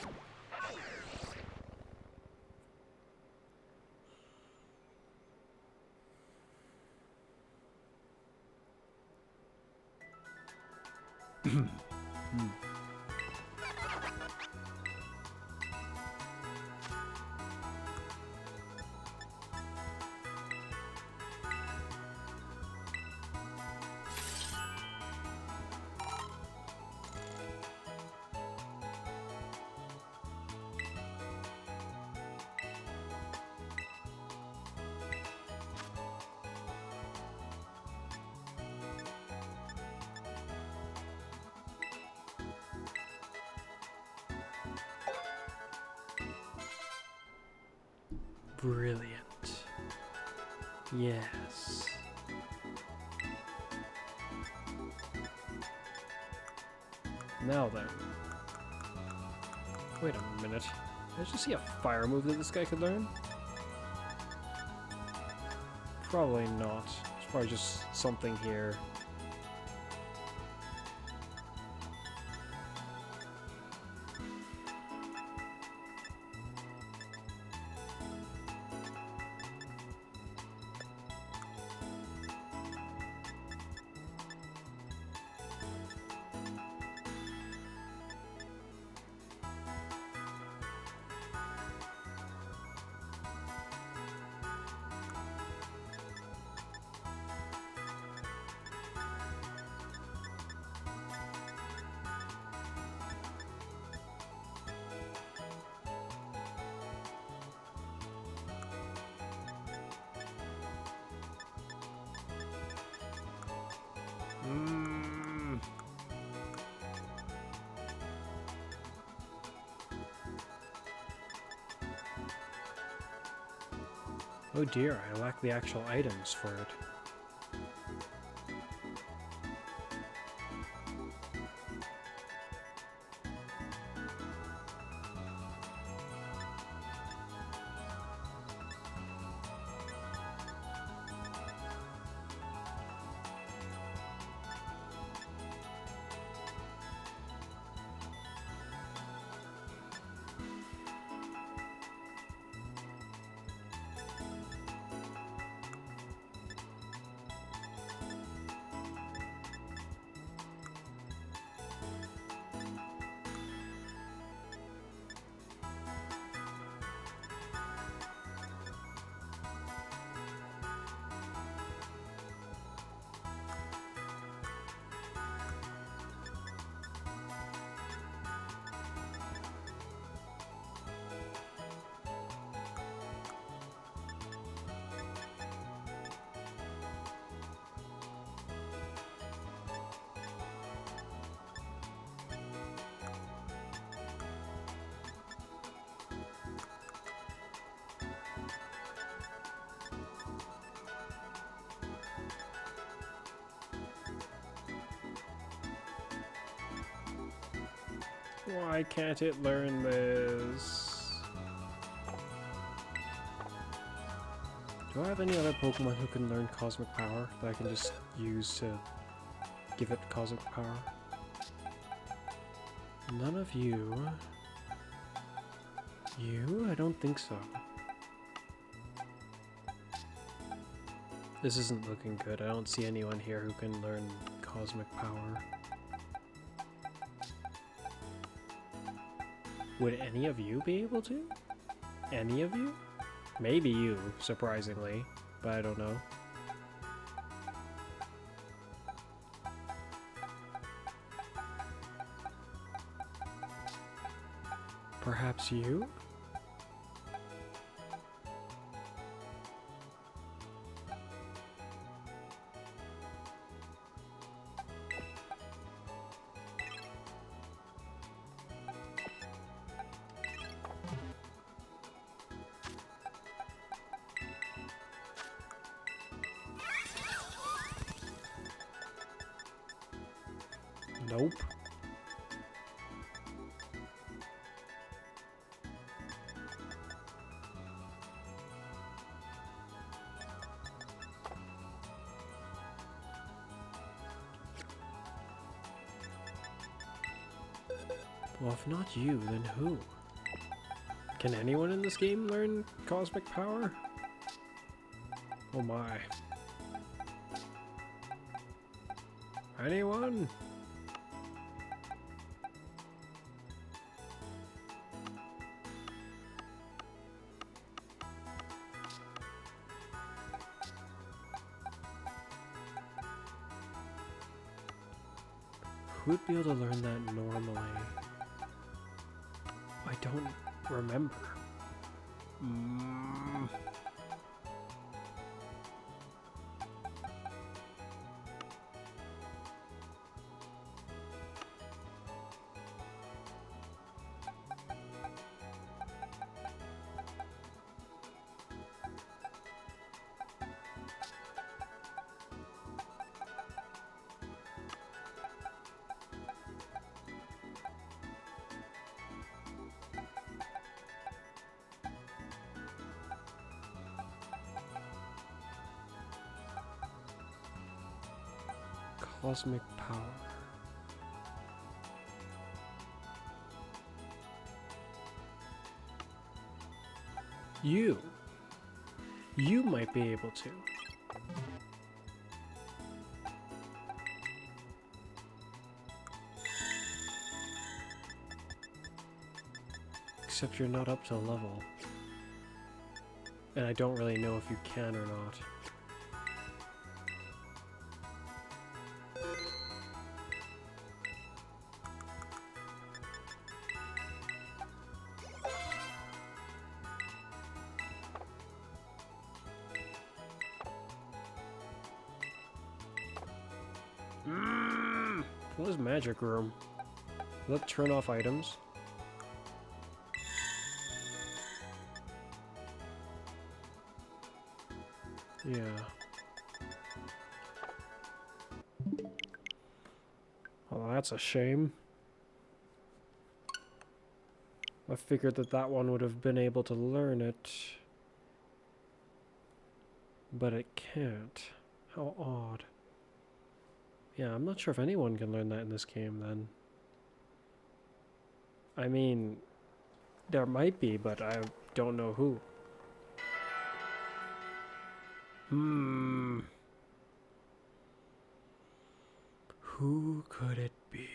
Brilliant. Yes. Now then. Wait a minute. Did I just see a fire move that this guy could learn? Probably not. It's probably just something here. Oh dear, I lack the actual items for it. Why can't it learn this? Do I have any other Pokemon who can learn Cosmic Power that I can just use to give it Cosmic Power? None of you. You? I don't think so. This isn't looking good. I don't see anyone here who can learn Cosmic Power. Would any of you be able to? Any of you? Maybe you, surprisingly, but I don't know. Perhaps you? Nope. Well, if not you, then who? Can anyone in this game learn Cosmic Power? Oh my. Anyone? Who would be able to learn that normally? I don't remember. Cosmic power. You might be able to. Except you're not up to level. And I don't really know if you can or not. What is magic room? Will it turn off items? Yeah. Well, that's a shame. I figured that one would have been able to learn it. But it can't. How odd. Yeah, I'm not sure if anyone can learn that in this game, then. I mean, there might be, but I don't know who. Who could it be?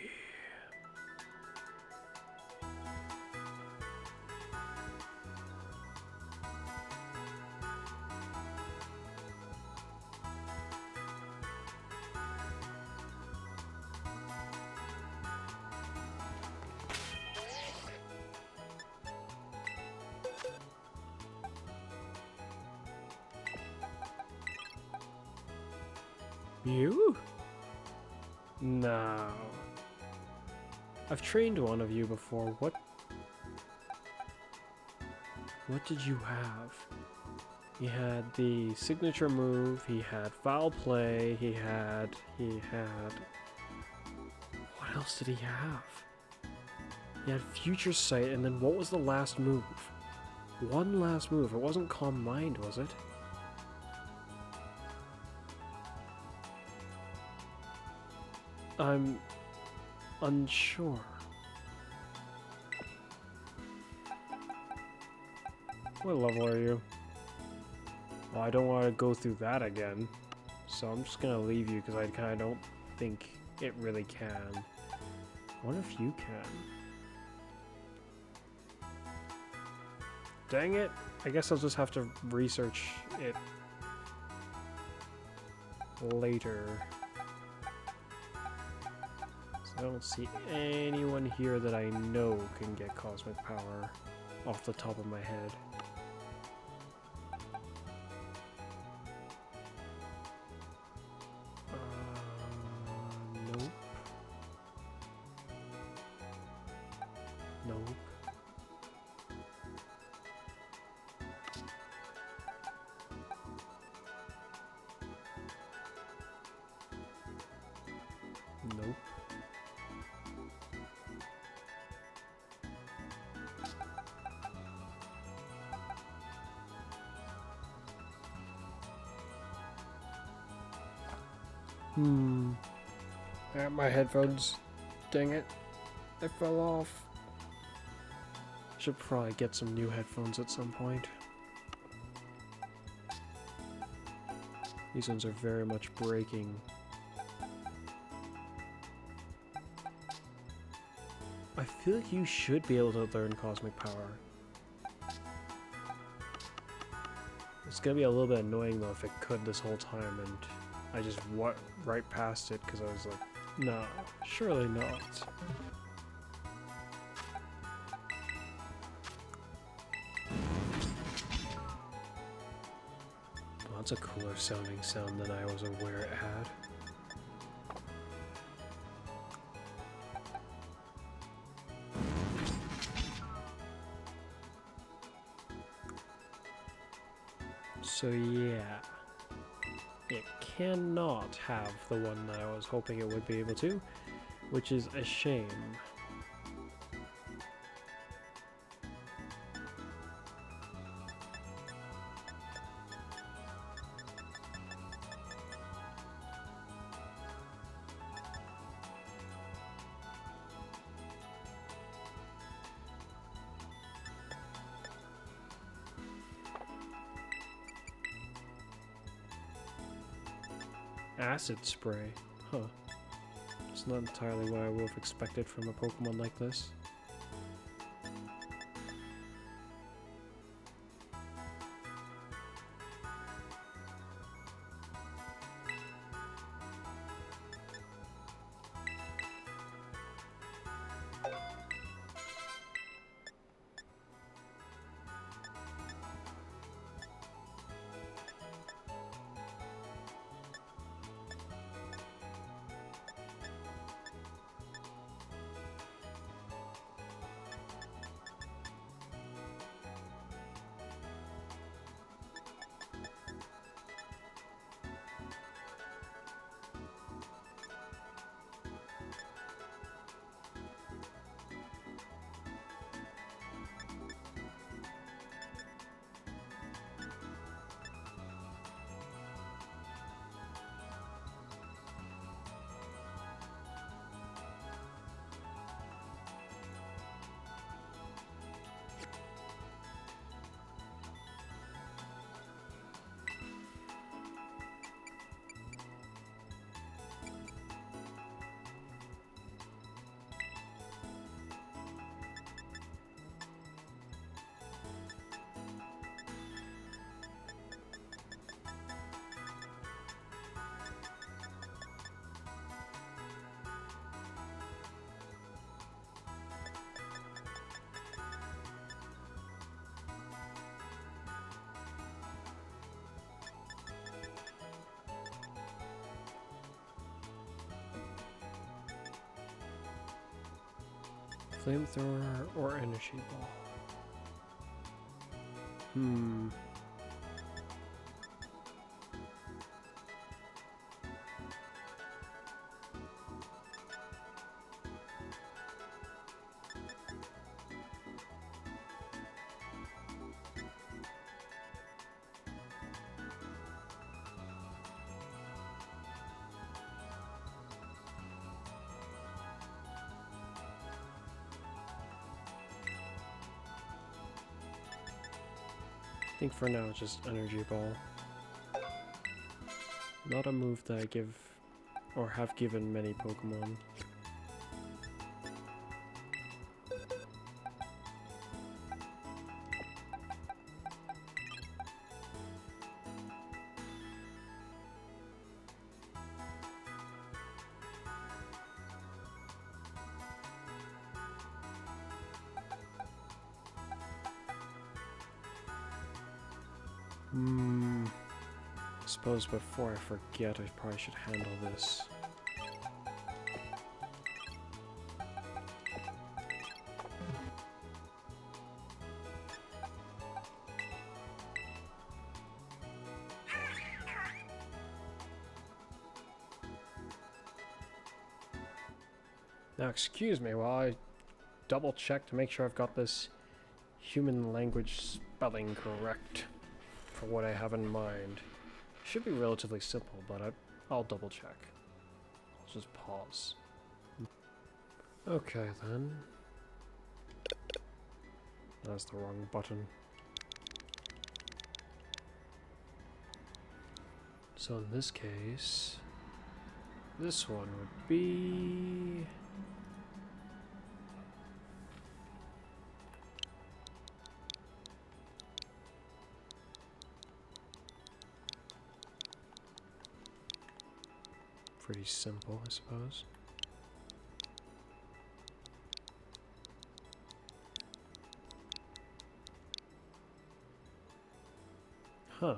You? No. I've trained one of you before. What did you have? He had the signature move, he had foul play, he had... What else did he have? He had future sight, and then what was the last move? One last move. It wasn't Calm Mind, was it? I'm unsure. What level are you? Well, I don't want to go through that again, so I'm just gonna leave you because I kind of don't think it really can. I wonder if you can. Dang it! I guess I'll just have to research it later. I don't see anyone here that I know can get cosmic power off the top of my head. Nope. Nope. Nope. My headphones. Dang it. They fell off. Should probably get some new headphones at some point. These ones are very much breaking. I feel like you should be able to learn cosmic power. It's gonna be a little bit annoying though if it could this whole time and I just went right past it because I was like, no, surely not. Well, that's a cooler sounding sound than I was aware it had. So yeah, it cannot have the one that I was hoping it would be able to, which is a shame. Acid spray. Huh. It's not entirely what I would have expected from a Pokemon like this. Flamethrower or energy ball? I think for now it's just energy ball. Not a move that I give or have given many Pokemon. I suppose before I forget, I probably should handle this. Now, excuse me while I double check to make sure I've got this human language spelling correct for what I have in mind. Should be relatively simple, but I'll double check. I'll just pause. Okay then. That's the wrong button. So in this case, this one would be... pretty simple, I suppose. Huh.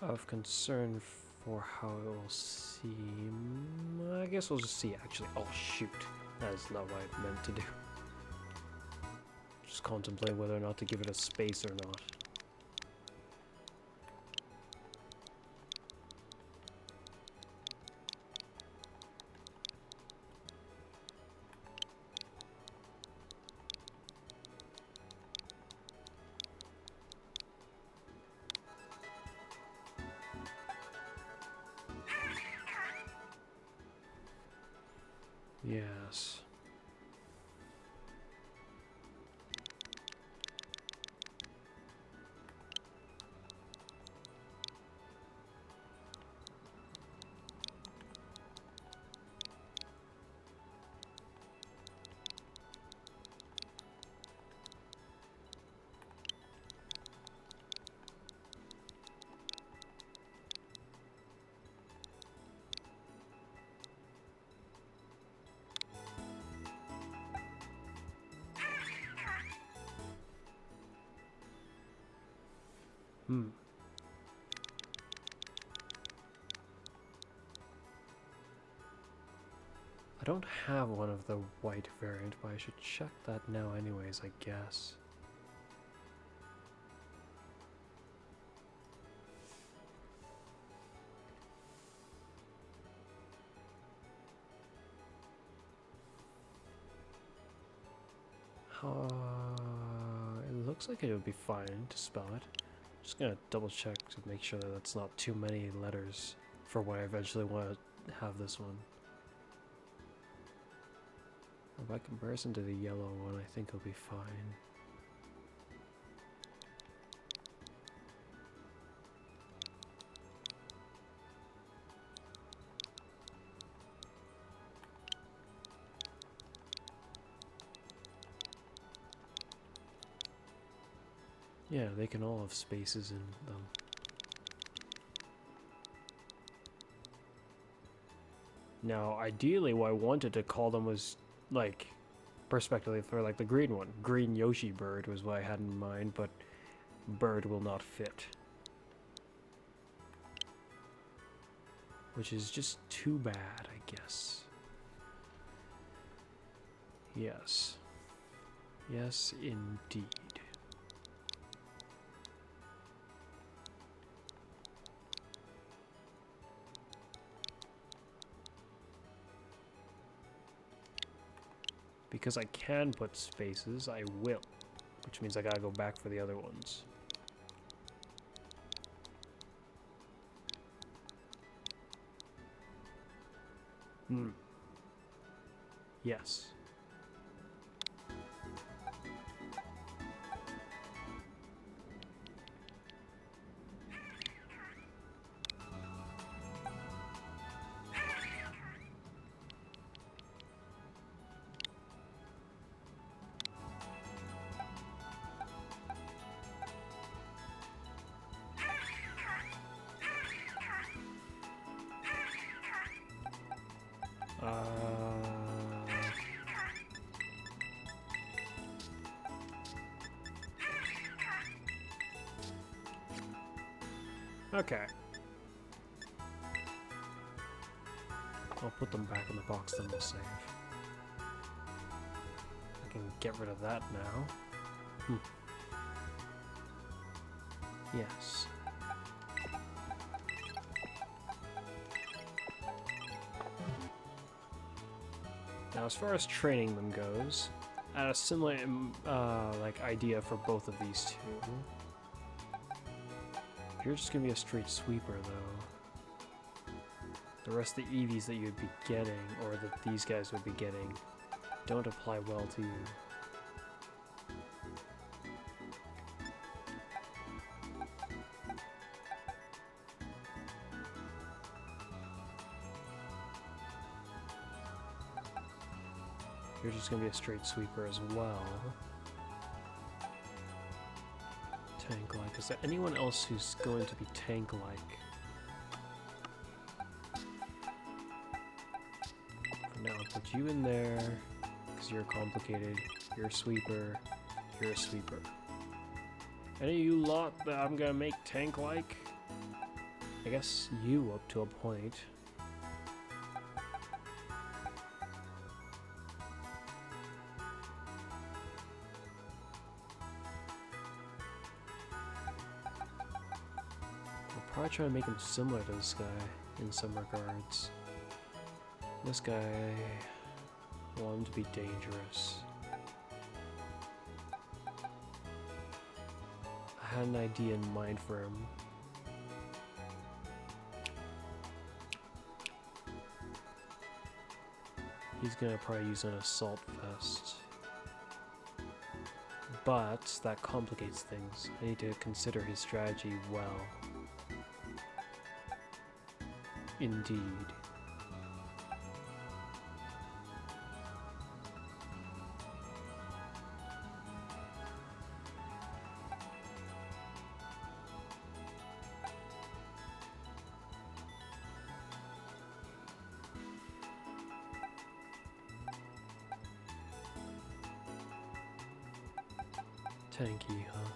Of concern for how it will seem... I guess we'll just see, actually. Oh, shoot. That's not what I meant to do. Just contemplate whether or not to give it a space or not. Yes. I don't have one of the white variant, but I should check that now anyways, I guess. It looks like it would be fine to spell it. Just gonna double check to make sure that that's not too many letters for when I eventually want to have this one. By comparison to the yellow one, I think it'll be fine. Yeah, they can all have spaces in them. Now, ideally, what I wanted to call them was, like, perspectively for, like, the green one. Green Yoshi bird was what I had in mind, but bird will not fit. Which is just too bad, I guess. Yes. Yes, indeed. Because I can put spaces, I will. Which means I gotta go back for the other ones. Yes. Okay. I'll put them back in the box, then we'll save. I can get rid of that now. Yes. Now, as far as training them goes, I had a similar like idea for both of these two. You're just gonna be a straight sweeper, though. The rest of the EVs that you'd be getting, or that these guys would be getting, don't apply well to you. You're just gonna be a straight sweeper as well. Tank-like. Is there anyone else who's going to be tank-like? For now, I'll put you in there, because you're complicated. You're a sweeper. You're a sweeper. Any of you lot that I'm gonna make tank-like? I guess you up to a point. Probably try to make him similar to this guy in some regards. This guy, I want him to be dangerous. I had an idea in mind for him. He's gonna probably use an assault vest. But that complicates things. I need to consider his strategy well. Indeed. Tanky, huh?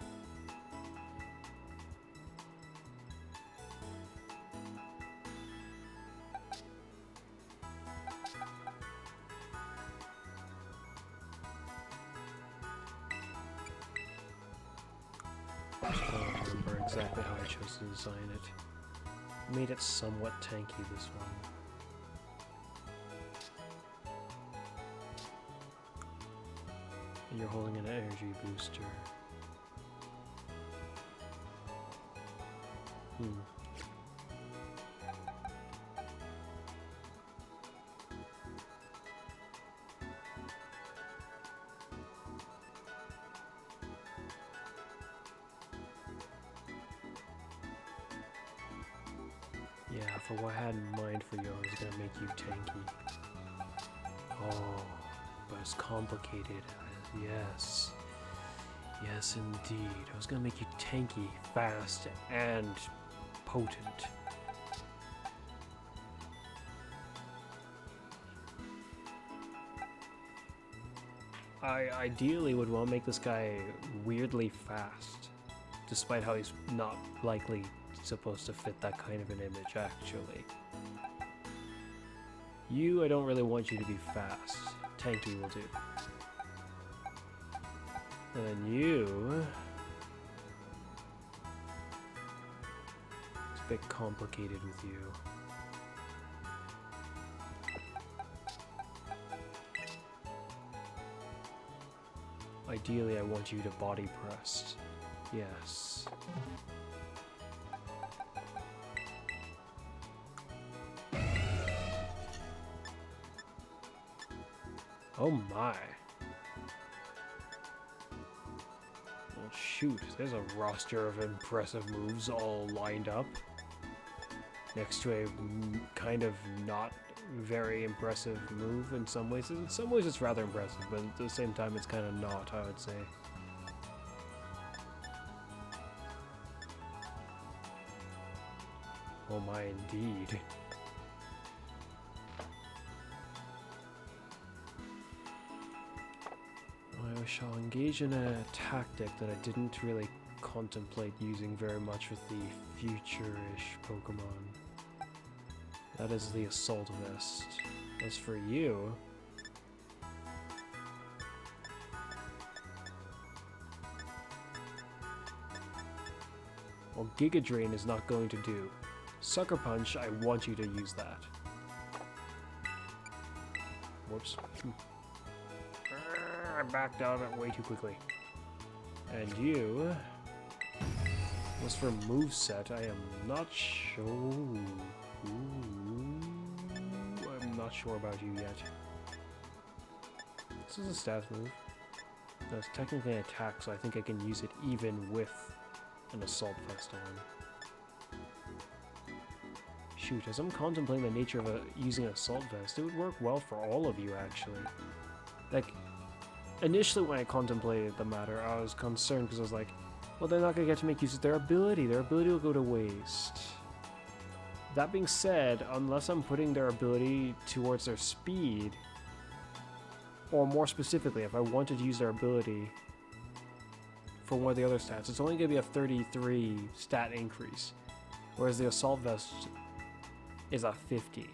exactly how I chose to design it. Made it somewhat tanky, this one. And you're holding an energy booster. Yeah, for what I had in mind for you, I was gonna make you tanky. Oh, but it's complicated. Yes. Yes, indeed. I was gonna make you tanky, fast, and potent. I ideally would want to make this guy weirdly fast, despite how he's not likely supposed to fit that kind of an image, actually. You, I don't really want you to be fast. Tanky will do. And then you... It's a bit complicated with you. Ideally, I want you to body press. Yes. Oh my. Well, shoot, there's a roster of impressive moves all lined up. Next to a kind of not very impressive move in some ways. In some ways it's rather impressive, but at the same time it's kind of not, I would say. Oh my, indeed. I shall engage in a tactic that I didn't really contemplate using very much with the future-ish Pokemon. That is the Assault Vest. As for you... well, Giga Drain is not going to do. Sucker Punch, I want you to use that. Whoops. I backed out of it way too quickly. And you... as for moveset, I am not sure... I'm not sure about you yet. This is a staff move. No, it's technically an attack, so I think I can use it even with an Assault Vest on. Shoot, as I'm contemplating the nature of using an Assault Vest, it would work well for all of you, actually. Like, initially when I contemplated the matter, I was concerned because I was like, well, they're not going to get to make use of their ability. Their ability will go to waste. That being said, unless I'm putting their ability towards their speed, or more specifically, if I wanted to use their ability for one of the other stats, it's only going to be a 33 stat increase, whereas the Assault Vest is a 50.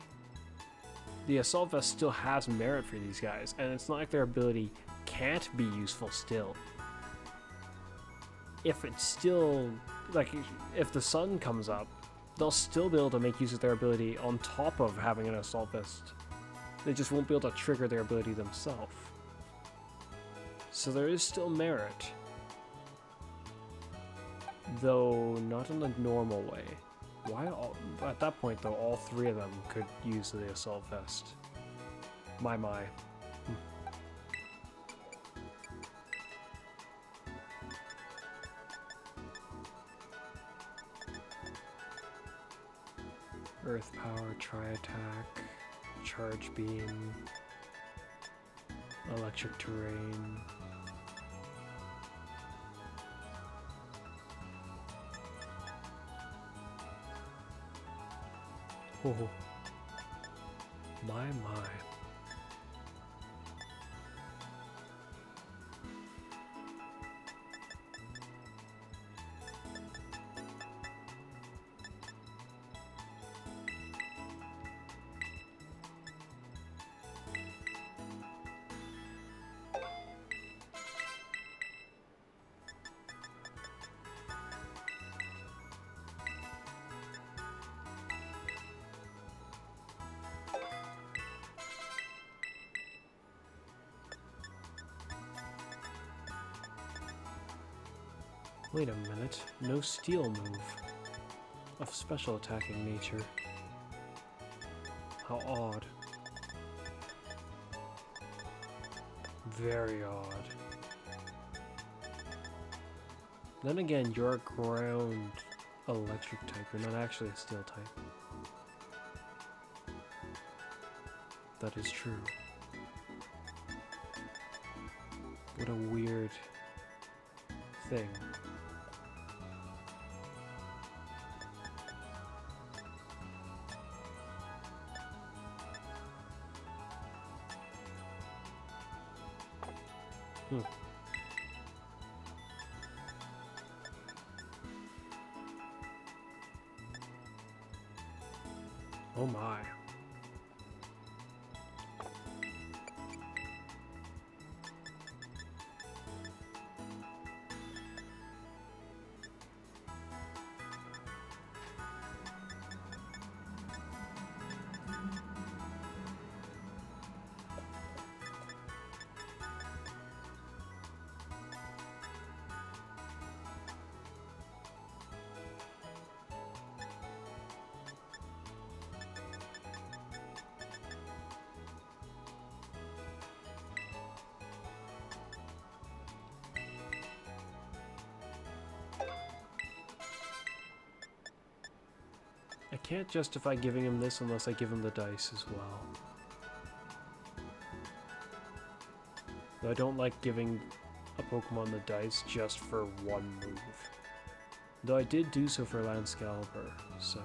The Assault Vest still has merit for these guys, and it's not like their ability can't be useful still. If it's still, like, if the sun comes up, they'll still be able to make use of their ability on top of having an Assault Vest. They just won't be able to trigger their ability themselves. So there is still merit. Though not in the normal way. Why all, at that point though, all three of them could use the Assault Vest. My. Earth Power, Tri-Attack, Charge Beam, Electric Terrain. Oh, my. Wait a minute. No steel move. Of special attacking nature. How odd. Very odd. Then again, you're a ground electric type. You're not actually a steel type. That is true. What a weird thing. Oh my. I can't justify giving him this unless I give him the dice as well. Though I don't like giving a Pokemon the dice just for one move. Though I did do so for Landscalper, so...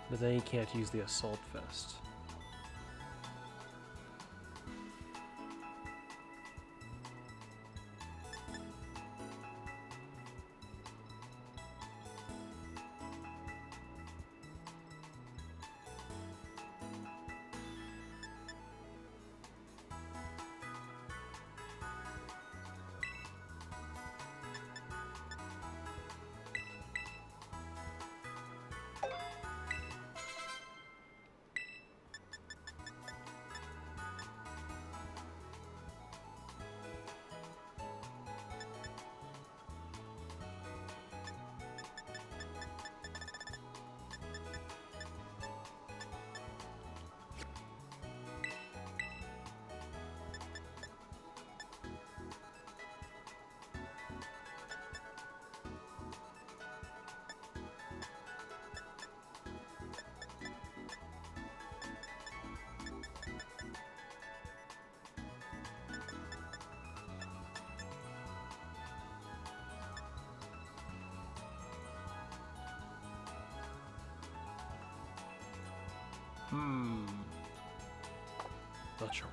But then he can't use the Assault Vest. Not sure.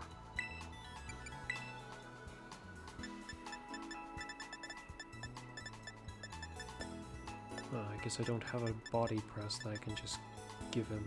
I guess I don't have a body press that I can just give him.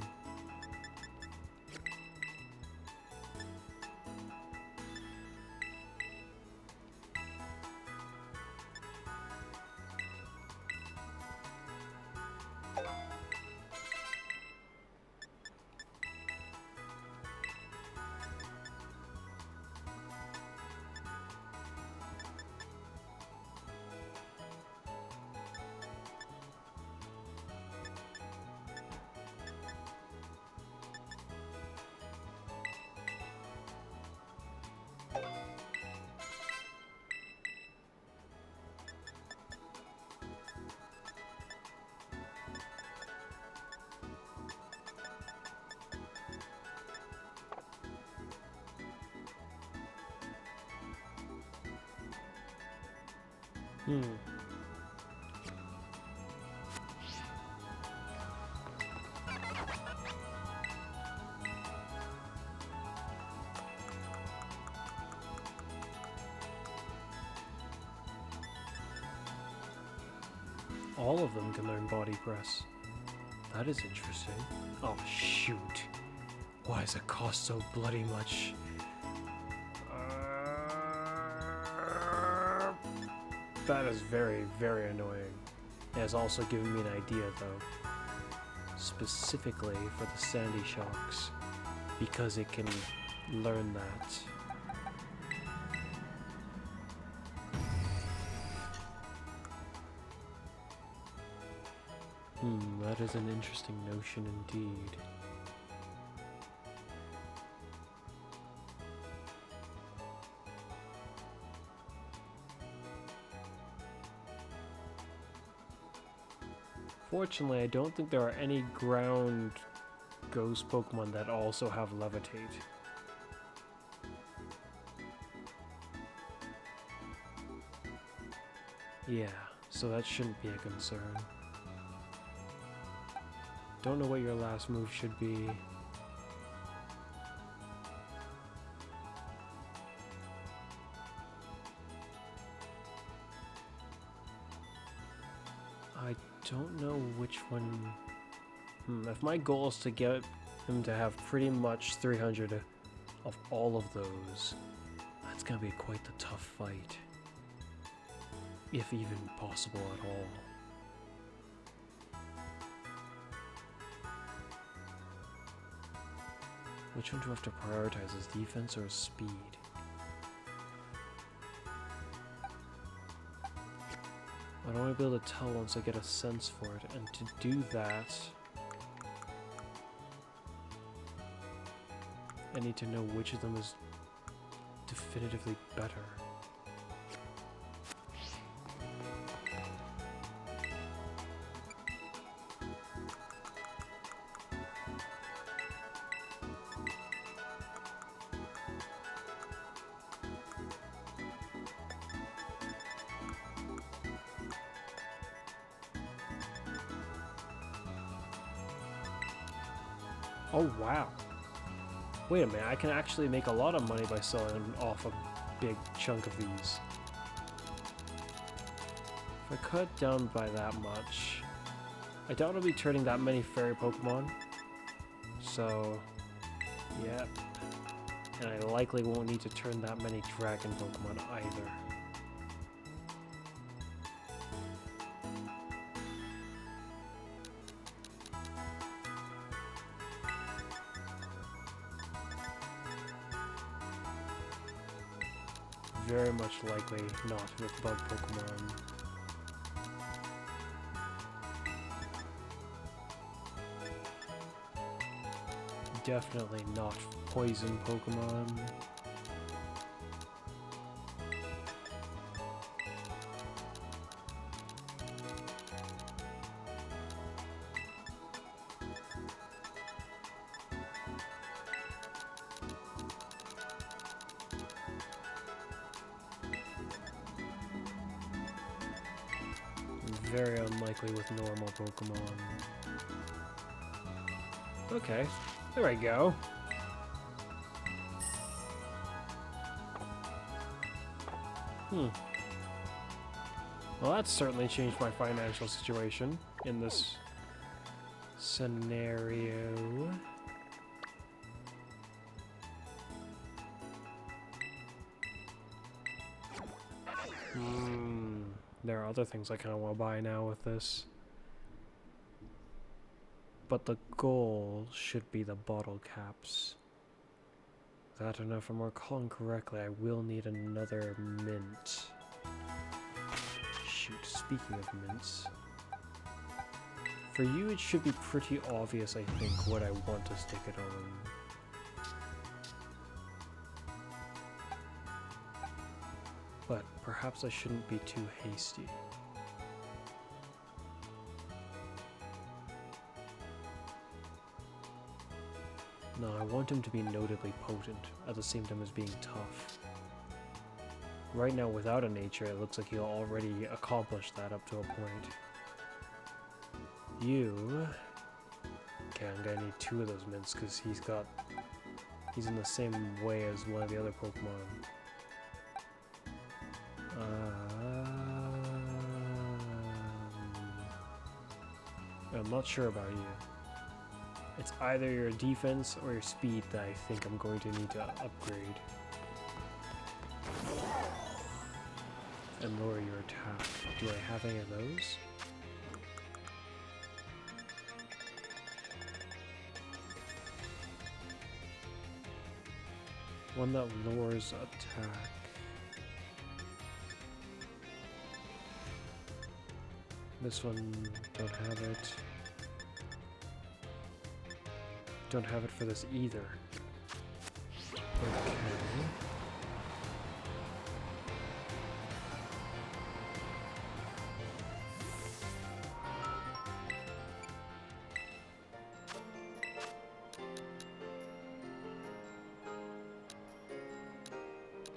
All of them can learn body press. That is interesting. Oh shoot. Why does it cost so bloody much? That is very, very annoying. It has also given me an idea though. specifically for the sandy shocks because it can learn that. That is an interesting notion indeed. Fortunately, I don't think there are any ground ghost Pokemon that also have levitate. Yeah, so that shouldn't be a concern. Don't know what your last move should be. I don't know which one. If my goal is to get him to have pretty much 300 of all of those, that's gonna be quite the tough fight. If even possible at all. Which one do I have to prioritize, his defense or his speed? I don't want to be able to tell once I get a sense for it, and to do that, I need to know which of them is definitively better. Oh wow. Wait a minute, I can actually make a lot of money by selling off a big chunk of these. If I cut down by that much, I doubt I'll be turning that many fairy Pokemon. So, yeah. And I likely won't need to turn that many dragon Pokemon either. Very much likely not with bug Pokemon. Definitely not poison Pokemon. Very unlikely with normal Pokemon. Okay, there I go. Well, that's certainly changed my financial situation in this scenario. There are other things I kind of want to buy now with this. But the goal should be the bottle caps. I don't know if I'm recalling correctly, I will need another mint. Shoot, speaking of mints. For you, it should be pretty obvious, I think, what I want to stick it on. But perhaps I shouldn't be too hasty. No, I want him to be notably potent, at the same time as being tough. Right now, without a nature, it looks like he'll already accomplish that up to a point. You... Okay, I'm gonna need 2 of those mints, because he's in the same way as one of the other Pokemon. I'm not sure about you. It's either your defense or your speed that I think I'm going to need to upgrade. And lower your attack. Do I have any of those? One that lowers attack. This one, don't have it. Don't have it for this either. Okay.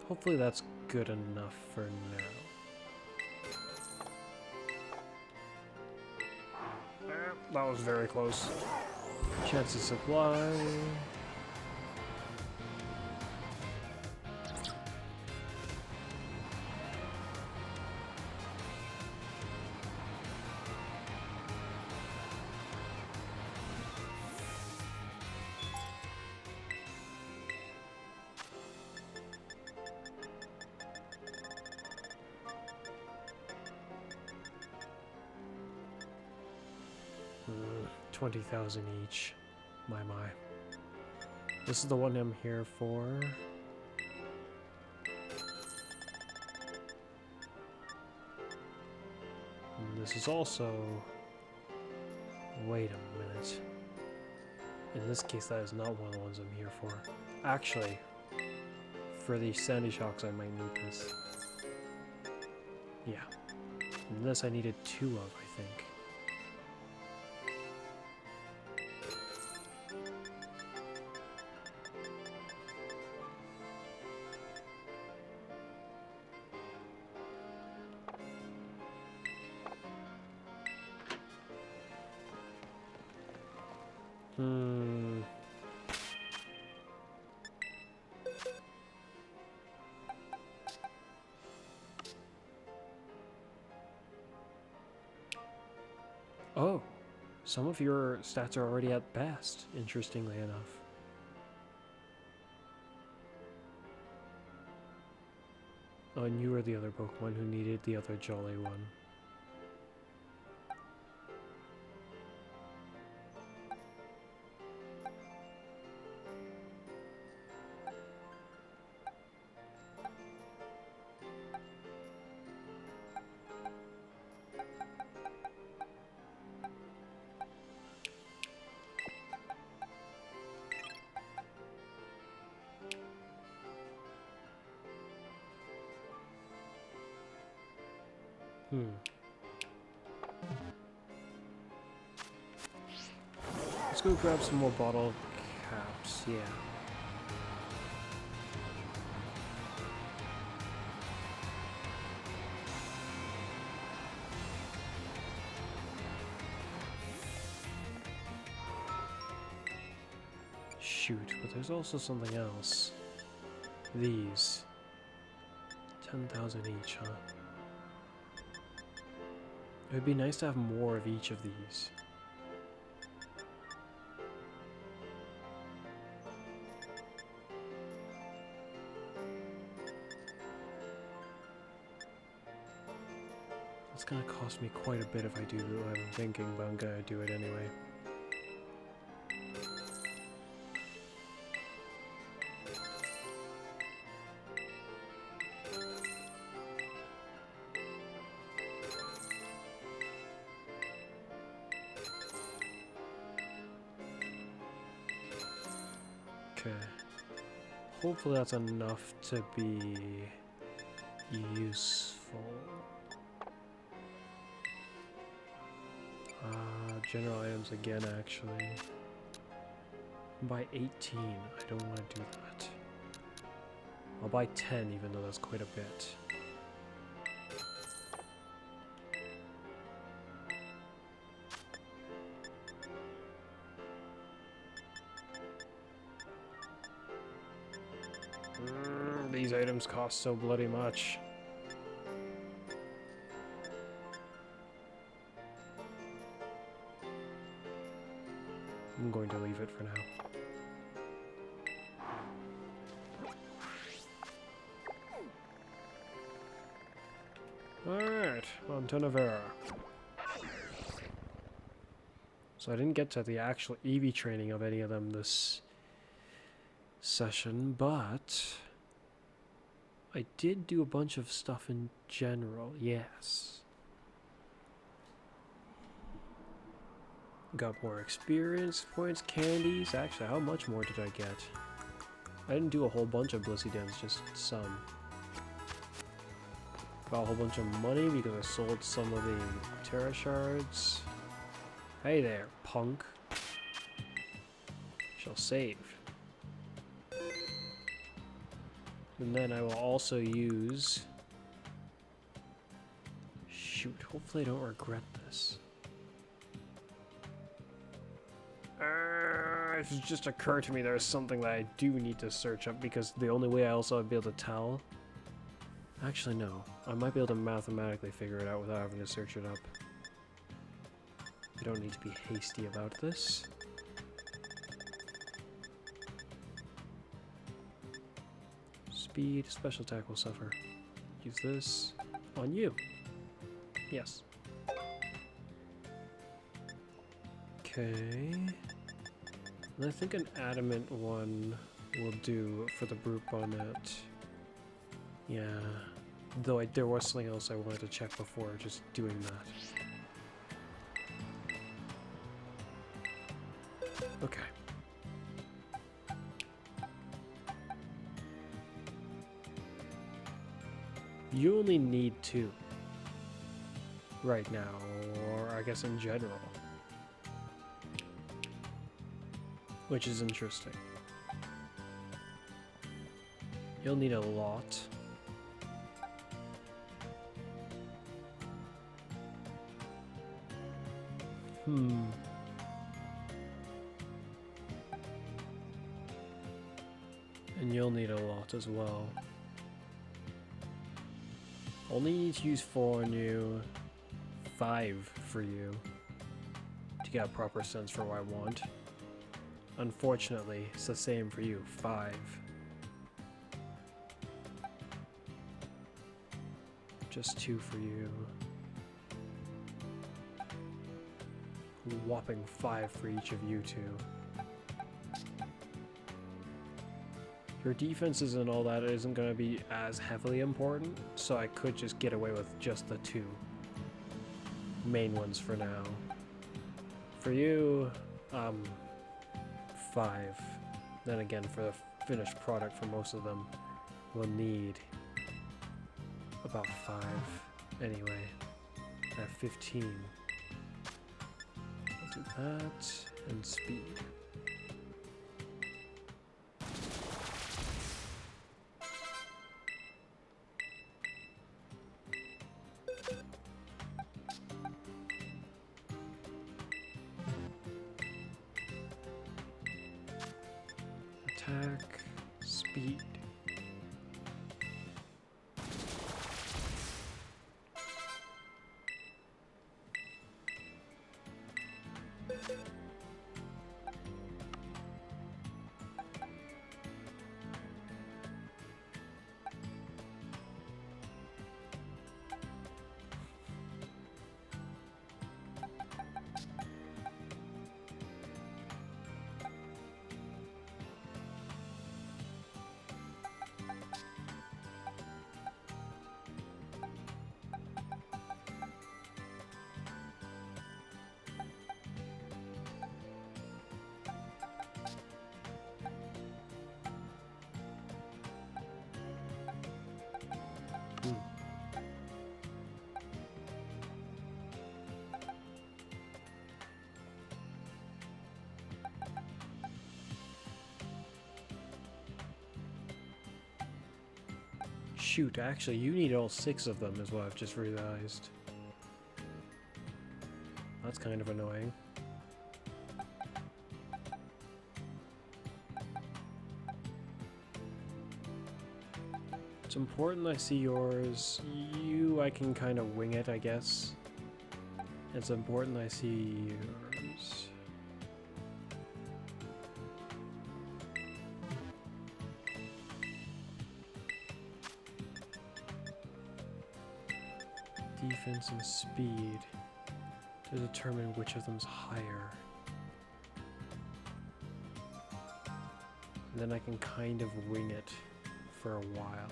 Hopefully that's good enough for now. That was very close. Chance to supply. Hmm, 20,000 each. My. This is the one I'm here for. And this is also... Wait a minute. In this case, that is not one of the ones I'm here for. Actually, for the sandy shocks, I might need this. Yeah. And this I needed 2 of, I think. Oh, some of your stats are already at best, interestingly enough. Oh, and you were the other Pokemon who needed the other Jolly one. Let's go grab some more bottle caps, yeah. Shoot, but there's also something else. These. 10,000 each, huh? It would be nice to have more of each of these. It's gonna cost me quite a bit if I do what I'm thinking, but I'm gonna do it anyway. Okay. Hopefully that's enough to be useful. General items again, actually. Buy 18. I don't want to do that. I'll buy 10, even though that's quite a bit. These items cost so bloody much. I'm going to leave it for now. Alright, on to Nevera. So I didn't get to the actual EV training of any of them this session, but I did do a bunch of stuff in general, yes. Got more experience points, candies. Actually, how much more did I get? I didn't do a whole bunch of Blissey Dens, just some. Got a whole bunch of money because I sold some of the Terra Shards. Hey there, punk. Shall save. And then I will also use... Shoot, hopefully I don't regret this. It just occurred to me there's something that I do need to search up because the only way I also would be able to tell... Actually, no. I might be able to mathematically figure it out without having to search it up. You don't need to be hasty about this. Speed, special attack will suffer. Use this on you. Yes. Okay. And I think an adamant one will do for the brute bonnet. Yeah. Though there was something else I wanted to check before just doing that. Okay. You only need 2 right now, or I guess in general. Which is interesting. You'll need a lot. And you'll need a lot as well. Only need to use 4 on you, 5 for you, to get a proper sense for what I want. Unfortunately, it's the same for you, 5. Just 2 for you. Whopping 5 for each of you two. Your defenses and all that isn't going to be as heavily important, so I could just get away with just the 2 main ones for now. For you, 5. Then again, for the finished product for most of them, we'll need about 5 anyway. I have 15. I'll do that, and speed. Attack, speed. Shoot, actually, you need all 6 of them is what I've just realized. That's kind of annoying. It's important I see yours. You, I can kind of wing it, I guess. It's important I see yours. Defense and speed to determine which of them's higher. And then I can kind of wing it for a while.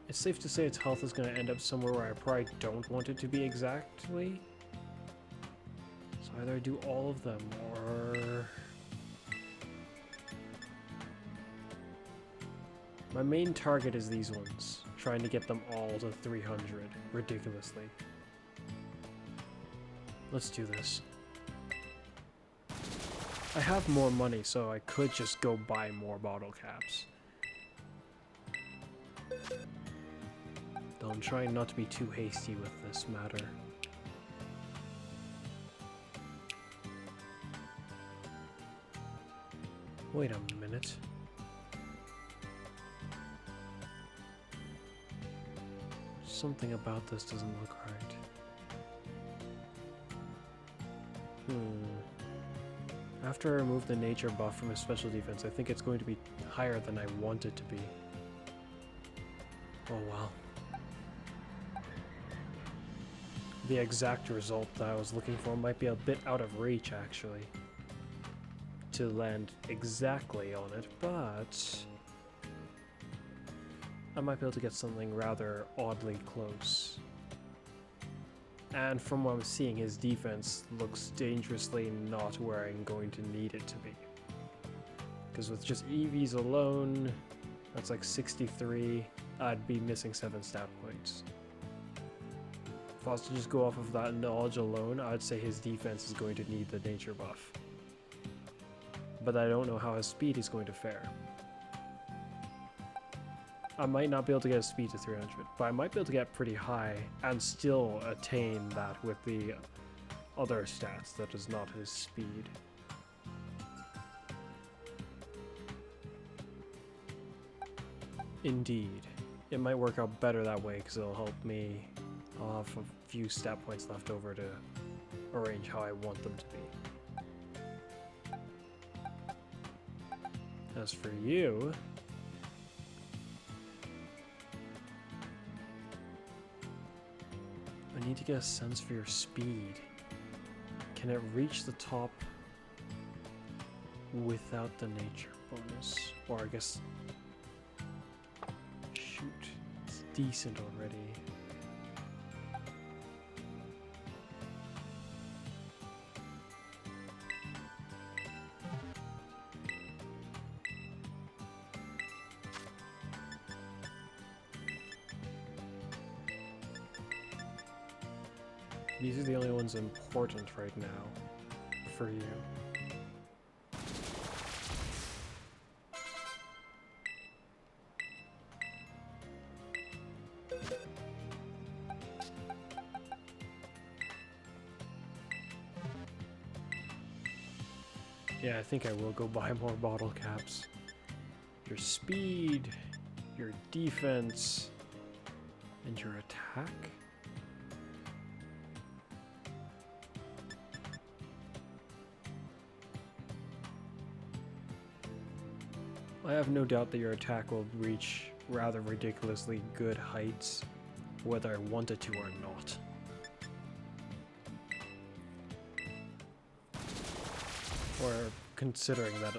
It's safe to say its health is going to end up somewhere where I probably don't want it to be exactly. So either I do all of them, or... My main target is these ones, trying to get them all to 300, ridiculously. Let's do this. I have more money, so I could just go buy more bottle caps. Though I'm trying not to be too hasty with this matter. Wait a minute. Something about this doesn't look right. After I remove the nature buff from his special defense, I think it's going to be higher than I want it to be. Oh well. The exact result that I was looking for might be a bit out of reach, actually, to land exactly on it, but I might be able to get something rather oddly close. And from what I'm seeing, his defense looks dangerously not where I'm going to need it to be. Because with just EVs alone, that's like 63, I'd be missing 7 stat points. If I was to just go off of that knowledge alone, I'd say his defense is going to need the nature buff. But I don't know how his speed is going to fare. I might not be able to get his speed to 300, but I might be able to get pretty high and still attain that with the other stats that is not his speed. Indeed. It might work out better that way because it'll help me. I'll have a few stat points left over to arrange how I want them to be. As for you... I need to get a sense for your speed. Can it reach the top without the nature bonus? Or I guess... Shoot, it's decent already. These are the only ones important right now for you. Yeah, I think I will go buy more bottle caps. Your speed, your defense, and your attack? I have no doubt that your attack will reach rather ridiculously good heights, whether I want it to or not. Or considering that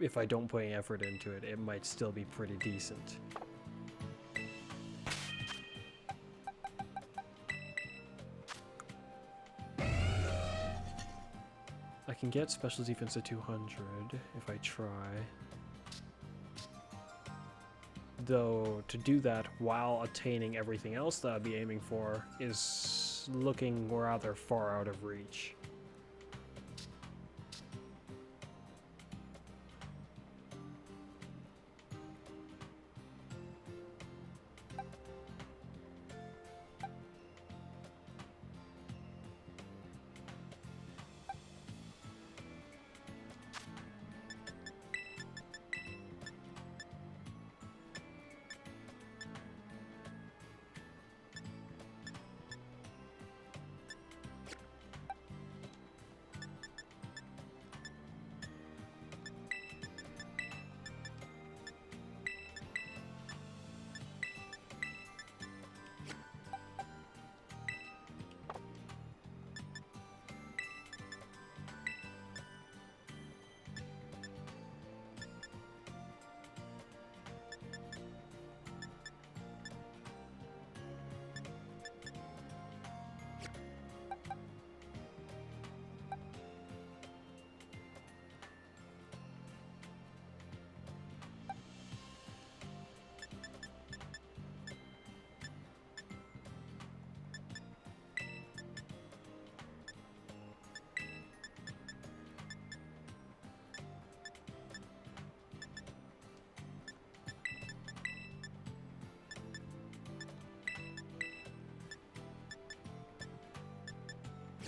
if I don't put any effort into it, it might still be pretty decent. I can get special defense at 200 if I try. Though, to do that while attaining everything else that I'd be aiming for is looking rather far out of reach.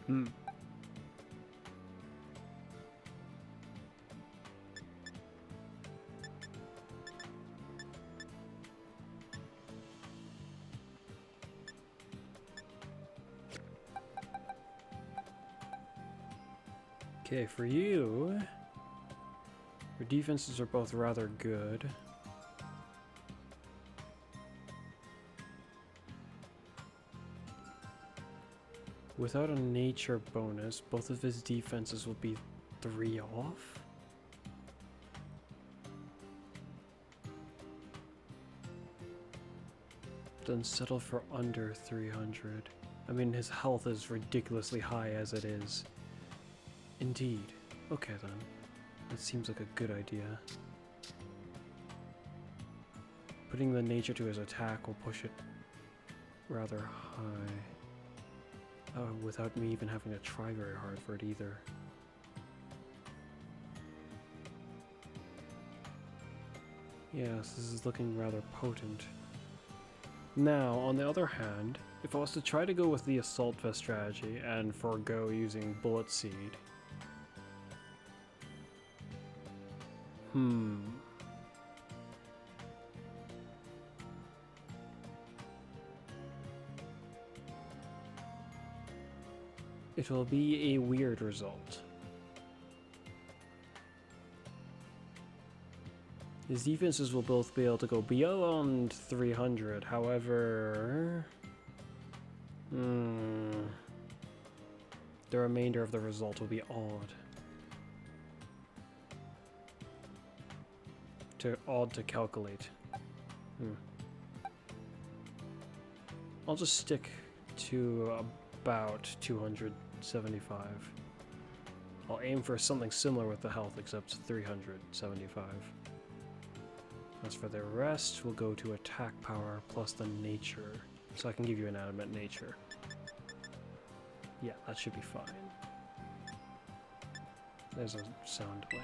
Hmm. Okay, for you, your defenses are both rather good. Without a nature bonus, both of his defenses will be 3 off. Then settle for under 300. I mean, his health is ridiculously high as it is. Indeed. Okay then. That seems like a good idea. Putting the nature to his attack will push it rather high. Without me even having to try very hard for it either. Yes, this is looking rather potent. Now, on the other hand, if I was to try to go with the Assault Vest strategy and forego using Bullet Seed... It will be a weird result. His defenses will both be able to go beyond 300, however... the remainder of the result will be odd. Odd to calculate. I'll just stick to about 275. I'll aim for something similar with the health, except 375. As for the rest, we'll go to attack power plus the nature. So I can give you an animate nature. Yeah, that should be fine. There's a sound delay.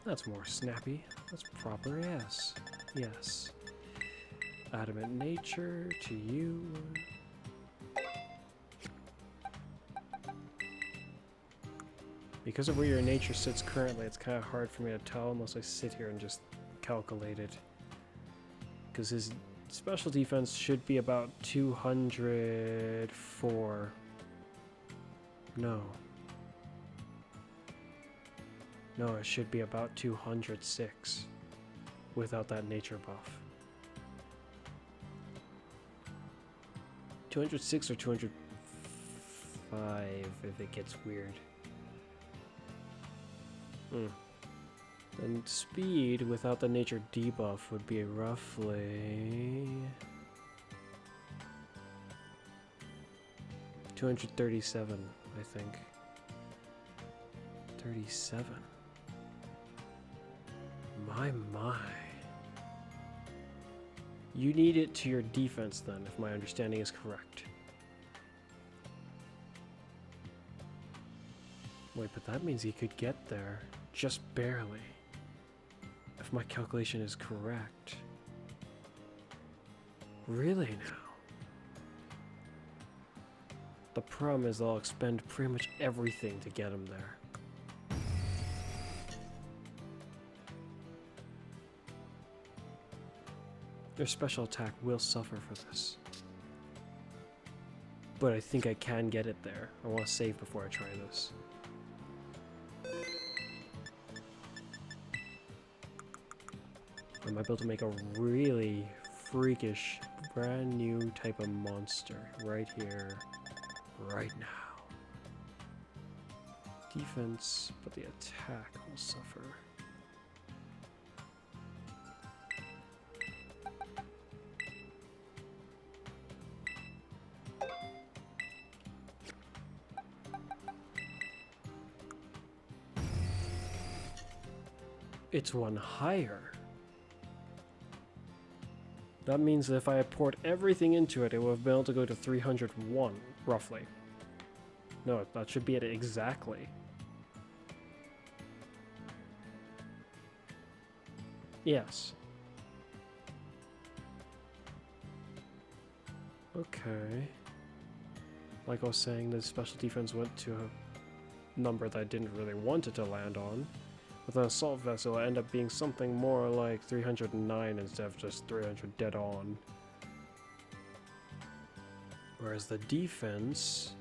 That's more snappy. That's proper, yes. Yes. Adamant nature to you. Because of where your nature sits currently, it's kind of hard for me to tell unless I sit here and just calculate it. Because his special defense should be about 204. No. No, it should be about 206 without that nature buff. 206 or 205 if it gets weird. Then speed without the nature debuff would be roughly 237, I think. 37. My. You need it to your defense then, if my understanding is correct. Wait, but that means he could get there. Just barely. If my calculation is correct. Really now? The problem is I'll expend pretty much everything to get him there. Their special attack will suffer for this. But I think I can get it there. I want to save before I try this. I might be able to make a really freakish, brand new type of monster right here, right now. Defense, but the attack will suffer. It's one higher. That means that if I poured everything into it, it would have been able to go to 301, roughly. No, that should be it exactly. Yes. Okay. Like I was saying, the special defense went to a number that I didn't really want it to land on. With an assault vessel, it ended up being something more like 309 instead of just 300 dead on. Whereas the defense...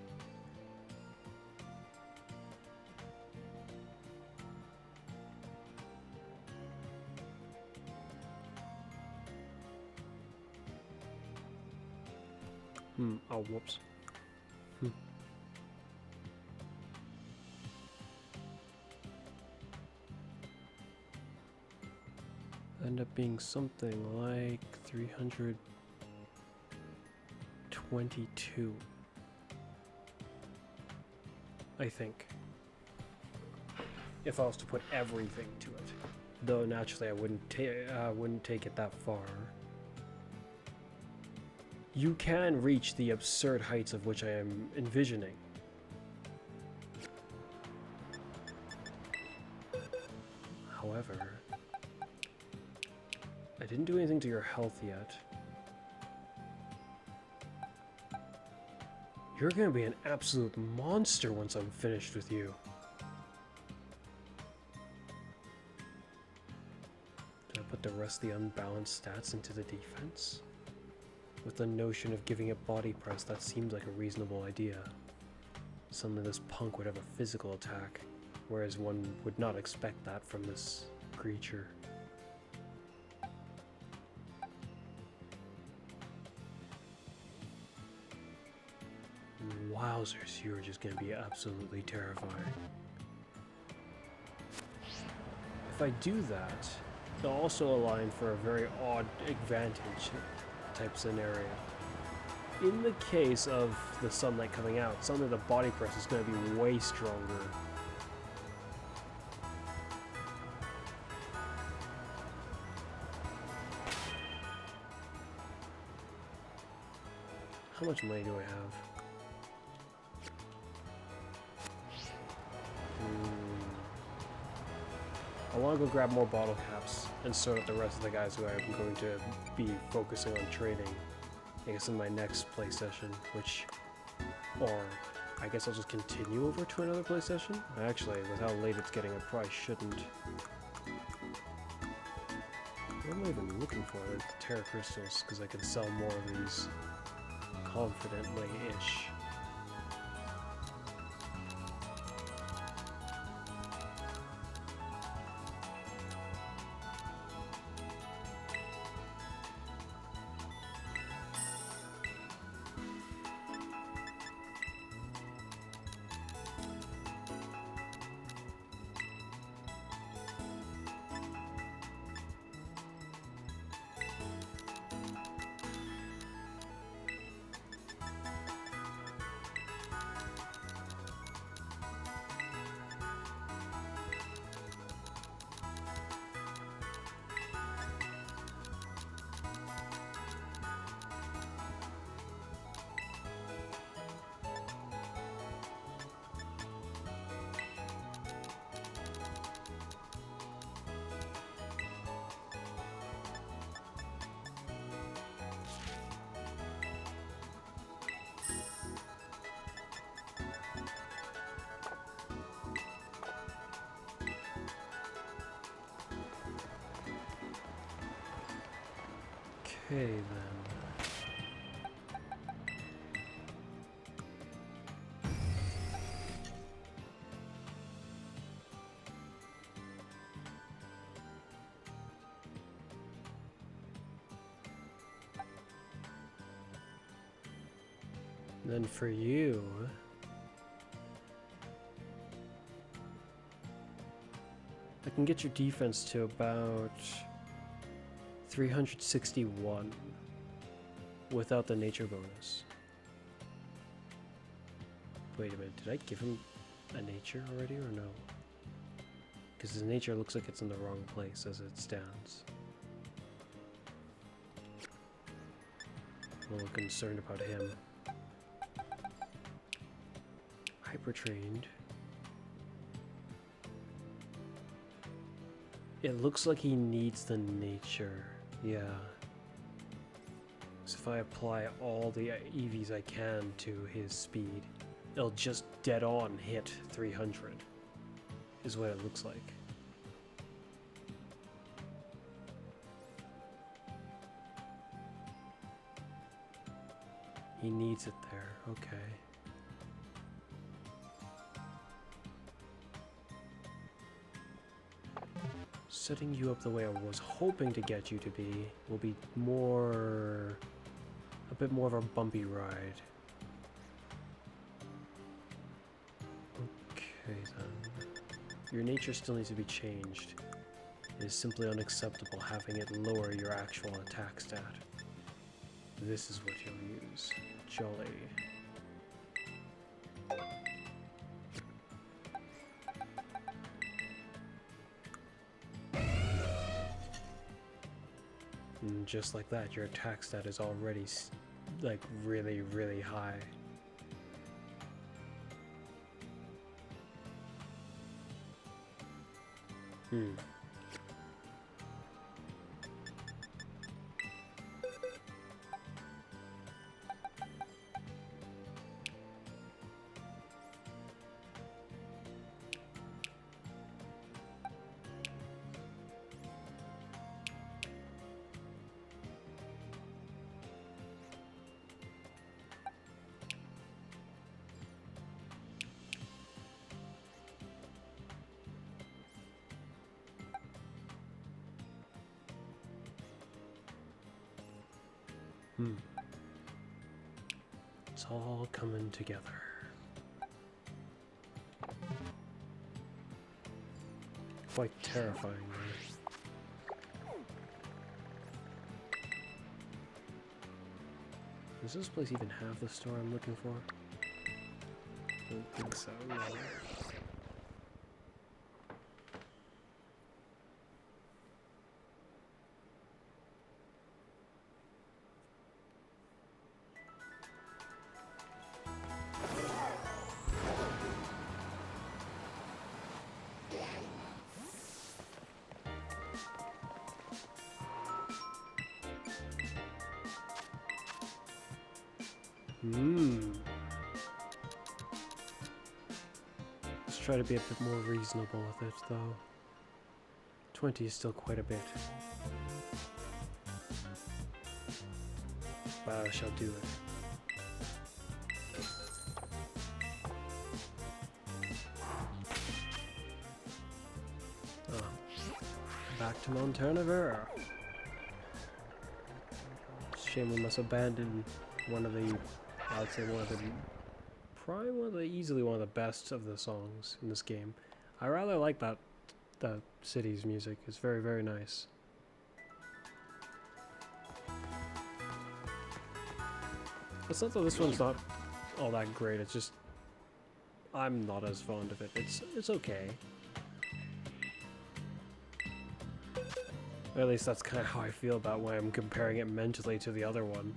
oh, whoops. End up being something like 322, I think, if I was to put everything to it. Though naturally I wouldn't take it that far. You can reach the absurd heights of which I am envisioning. However, I didn't do anything to your health yet. You're gonna be an absolute monster once I'm finished with you. Did I put the rest of the unbalanced stats into the defense? With the notion of giving it body press, that seems like a reasonable idea. Suddenly this punk would have a physical attack, whereas one would not expect that from this creature. Wowzers, you're just gonna be absolutely terrifying. If I do that, they'll also align for a very odd advantage type scenario. In the case of the sunlight coming out, suddenly the body press is going to be way stronger. How much money do I have? I want to go grab more bottle caps and sort out the rest of the guys who I'm going to be focusing on trading. I guess in my next play session, or I guess I'll just continue over to another play session? Actually, with how late it's getting, I probably shouldn't. What am I even looking for? The Terra Crystals, because I can sell more of these confidently-ish. Okay, then. Then for you, I can get your defense to about 361 without the nature bonus. Wait a minute, did I give him a nature already or no? Because his nature looks like it's in the wrong place as it stands. I'm a little concerned about him. Hyper-trained. It looks like he needs the nature. Yeah. So if I apply all the EVs I can to his speed, it'll just dead on hit 300, is what it looks like. He needs it there, okay. Setting you up the way I was hoping to get you to be will be a bit more of a bumpy ride. Okay then. Your nature still needs to be changed. It is simply unacceptable having it lower your actual attack stat. This is what you'll use. Jolly. And just like that, your attack stat is already like really, really high. It's all coming together. Quite terrifying, right? Does this place even have the store I'm looking for? Don't think so, no. Let's try to be a bit more reasonable with it, though. 20 is still quite a bit. But I shall do it. Oh. Back to Montana. Shame we must abandon one of the, I would say probably easily one of the best of the songs in this game. I rather like that city's music. It's very, very nice. It's not that this one's not all that great, it's just I'm not as fond of it. It's okay. Or at least that's kind of how I feel about when I'm comparing it mentally to the other one.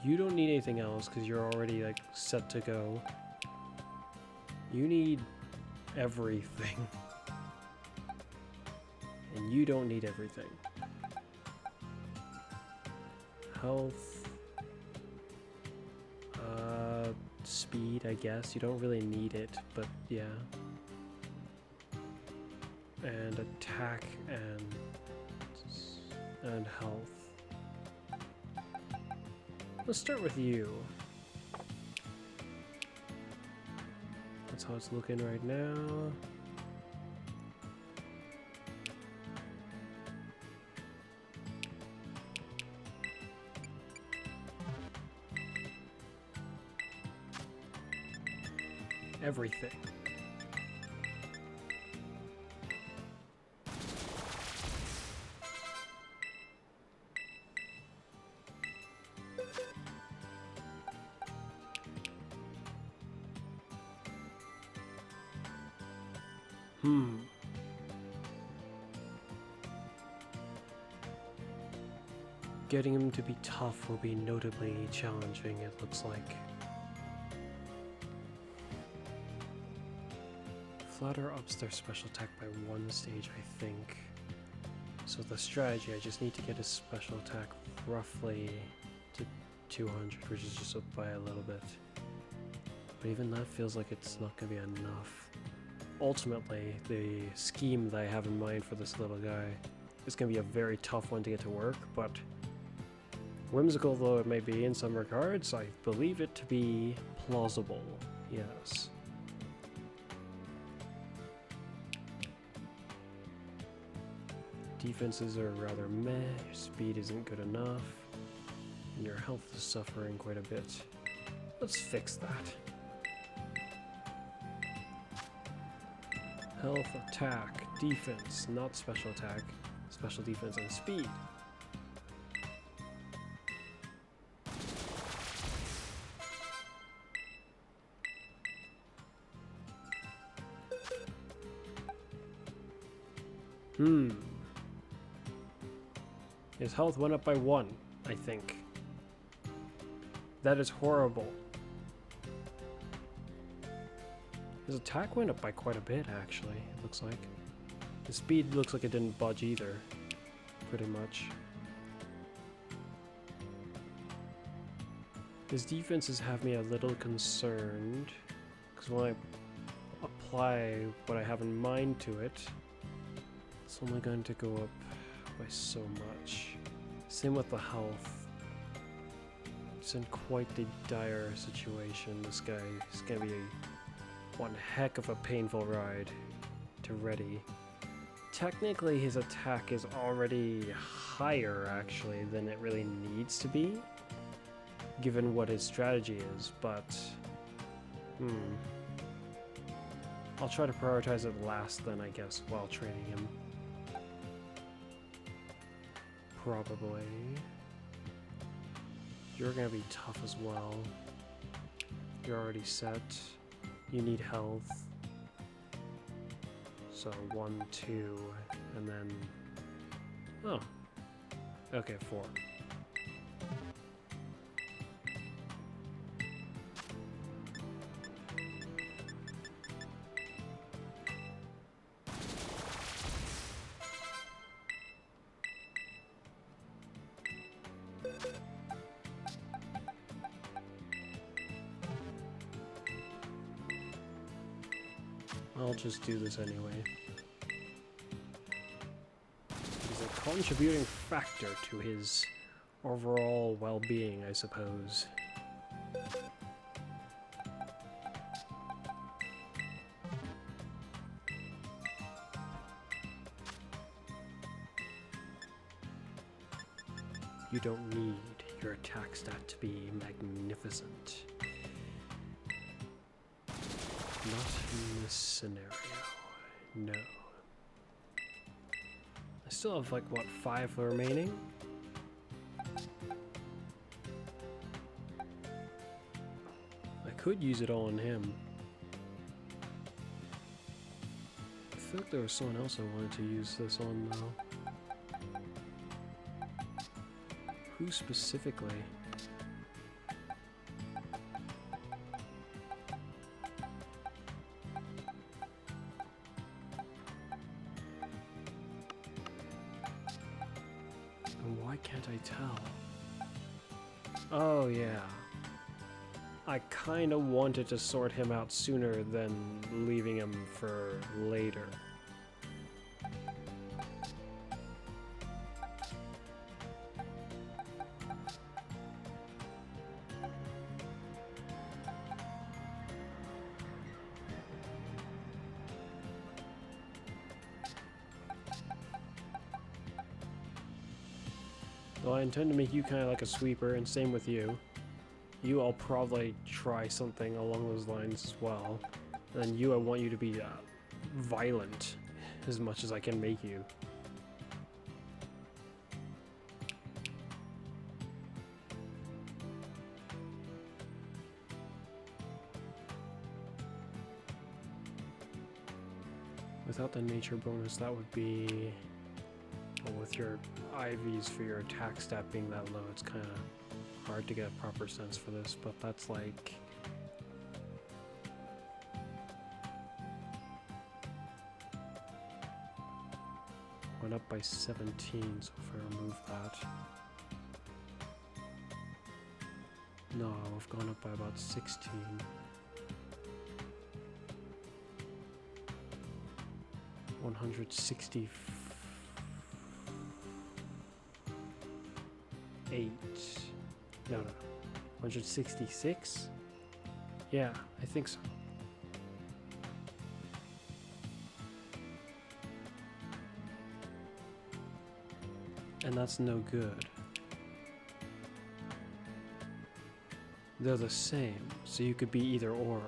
You don't need anything else because you're already like set to go. You need everything. And you don't need everything. Health. Speed, I guess. You don't really need it, but yeah. And attack and health. Let's start with you. That's how it's looking right now. Everything. Getting him to be tough will be notably challenging, it looks like. Flatter ups their special attack by 1 stage, I think. So the strategy, I just need to get his special attack roughly to 200, which is just up by a little bit. But even that feels like it's not going to be enough. Ultimately, the scheme that I have in mind for this little guy is going to be a very tough one to get to work, but whimsical though it may be in some regards, I believe it to be plausible, yes. Defenses are rather meh, your speed isn't good enough, and your health is suffering quite a bit. Let's fix that. Health, attack, defense, not special attack, special defense, and speed. His health went up by 1, I think. That is horrible. His attack went up by quite a bit, actually, it looks like. His speed looks like it didn't budge either, pretty much. His defenses have me a little concerned, because when I apply what I have in mind to it, it's only going to go up by so much. Same with the health. It's in quite the dire situation. This guy is going to be one heck of a painful ride to ready. Technically his attack is already higher actually than it really needs to be, given what his strategy is, but I'll try to prioritize it last then, I guess, while training him. Probably. You're gonna be tough as well. You're already set. You need health. So 1, 2, and then... Oh. Okay, 4. I'll just do this anyway. He's a contributing factor to his overall well-being, I suppose. You don't need your attack stat to be magnificent. Not in this scenario. No. I still have like, what, 5 remaining? I could use it all on him. I feel like there was someone else I wanted to use this on though. Who specifically? Why can't I tell? Oh yeah. I kinda wanted to sort him out sooner than leaving him for later. Well, I intend to make you kind of like a sweeper, and same with you. You, I'll probably try something along those lines as well. And then you, I want you to be violent as much as I can make you. Without the nature bonus, that would be... Well, with your IVs for your attack stat being that low, it's kind of hard to get a proper sense for this, but that's like... went up by 17, so if I remove that... No, I've gone up by about 16. $168. No, 166? Yeah, I think so. And that's no good. They're the same, so you could be either or.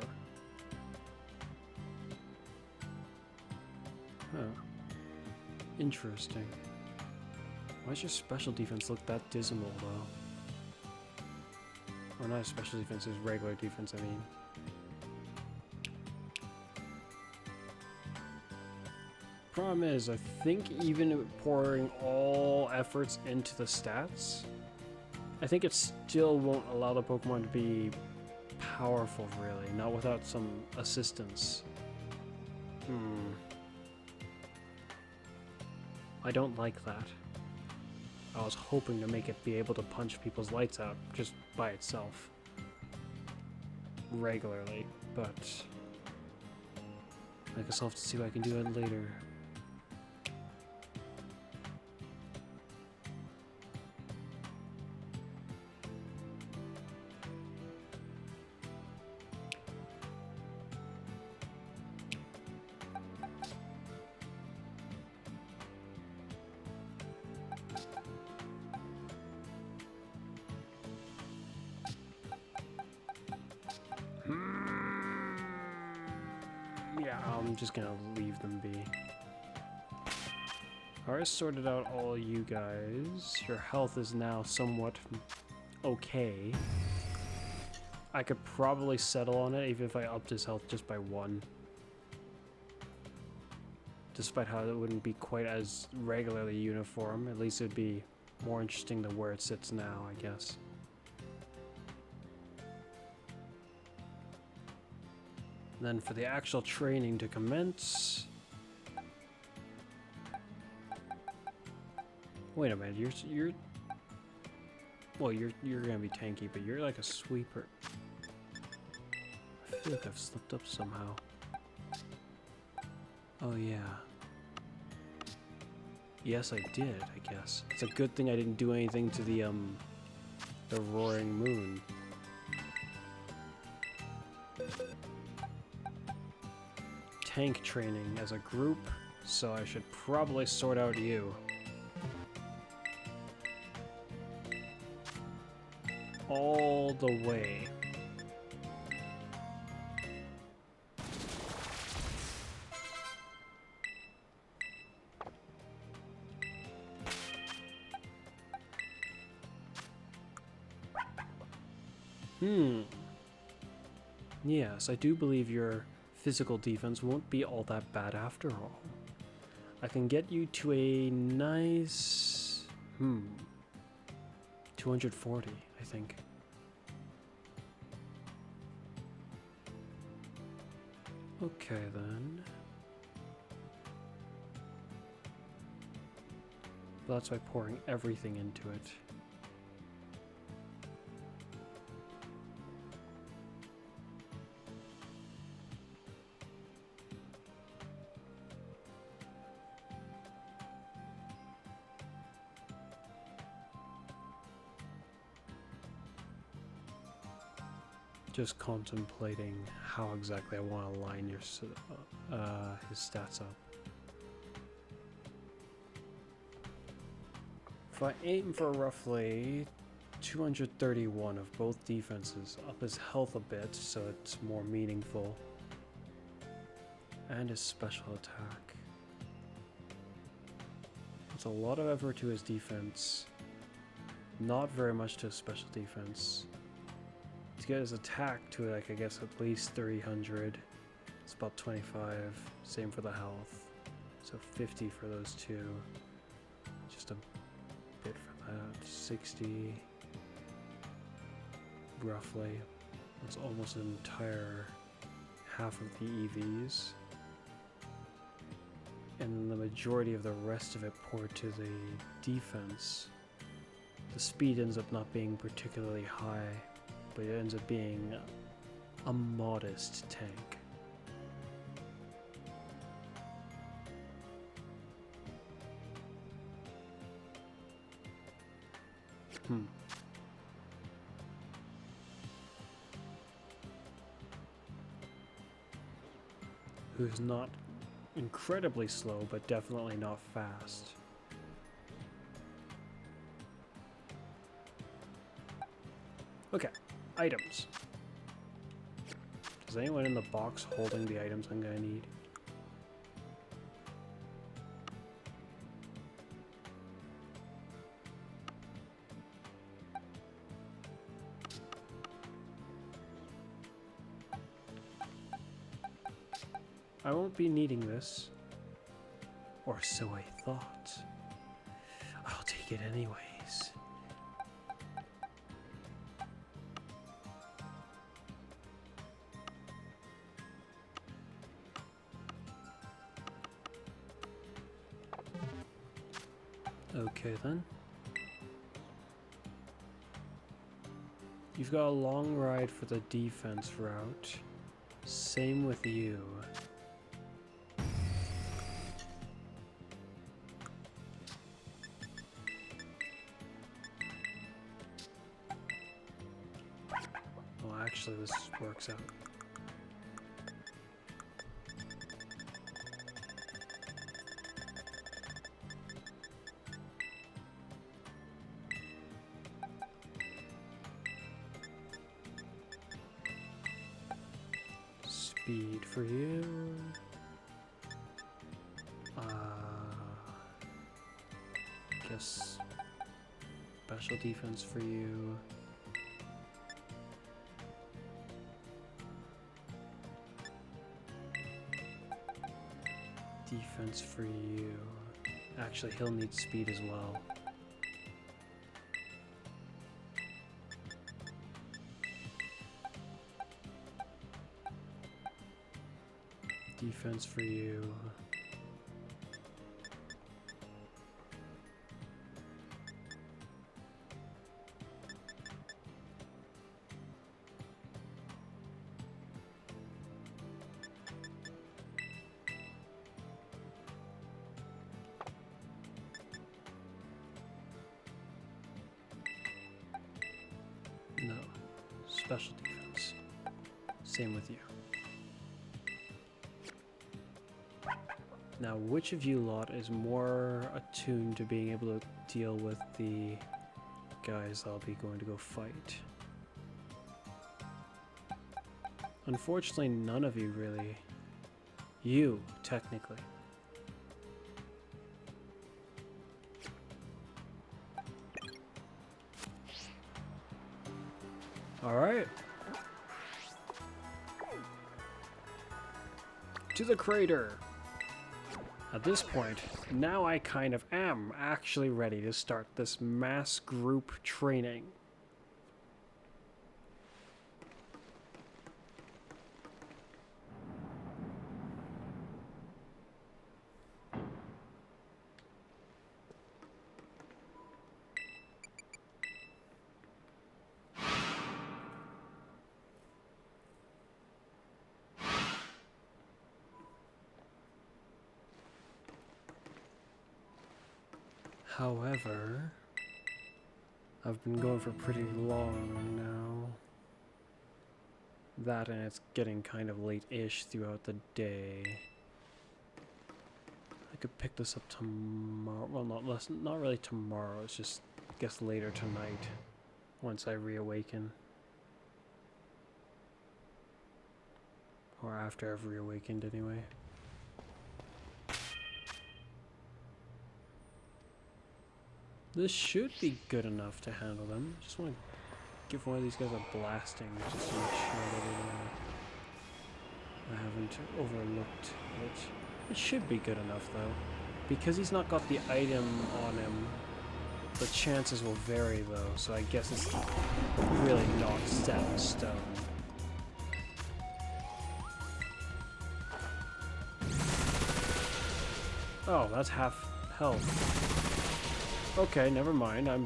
Huh. Interesting. Why does your special defense look that dismal, though? Or not special defense, it's regular defense, I mean. Problem is, I think even pouring all efforts into the stats, I think it still won't allow the Pokemon to be powerful, really. Not without some assistance. I don't like that. I was hoping to make it be able to punch people's lights out just by itself. Regularly, but I guess I'll have to see if I can do it later. Yeah, I'm just gonna leave them be. Alright, sorted out all you guys. Your health is now somewhat okay. I could probably settle on it even if I upped his health just by 1. Despite how it wouldn't be quite as regularly uniform, at least it'd be more interesting than where it sits now, I guess. Then for the actual training to commence... Wait a minute, you're gonna be tanky, but you're like a sweeper. I feel like I've slipped up somehow. Oh yeah. Yes, I did, I guess. It's a good thing I didn't do anything to the Roaring Moon. Tank training as a group, so I should probably sort out you. All the way. Yes, I do believe your physical defense won't be all that bad after all. I can get you to a nice... 240, I think. Okay, then. But that's by pouring everything into it. Just contemplating how exactly I want to line your his stats up. If I aim for roughly 231 of both defenses, up his health a bit so it's more meaningful, and his special attack. It's a lot of effort to his defense, not very much to his special defense. To get his attack to, like, I guess at least 300. It's about 25. Same for the health. So 50 for those two. Just a bit for that. 60. Roughly. That's almost an entire half of the EVs. and the majority of the rest of it poured to the defense, the speed ends up not being particularly high, but it ends up being a modest tank. Who's not incredibly slow, but definitely not fast. Okay, items. Is anyone in the box holding the items I'm gonna need? I won't be needing this. Or so I thought. I'll take it anyways. Okay then. You've got a long ride for the defense route. Same with you. Well, actually, this works out. Speed for you. Guess special defense for you. Defense for you. Actually, he'll need speed as well. Defense for you. No. Special defense. Same with you. Now, which of you lot is more attuned to being able to deal with the guys I'll be going to go fight? Unfortunately, none of you really. You, technically. Alright. To the crater! At this point, now I kind of am actually ready to start this mass group training. However, I've been going for pretty long now. That and it's getting kind of late-ish throughout the day. I could pick this up tomorrow. Well, not really tomorrow. It's just, I guess, later tonight once I reawaken. Or after I've reawakened, anyway. This should be good enough to handle them. Just want to give one of these guys a blasting just to make sure that I haven't overlooked it. It should be good enough though. Because he's not got the item on him, the chances will vary though, so I guess it's really not set in stone. Oh, that's half health. Okay, never mind. I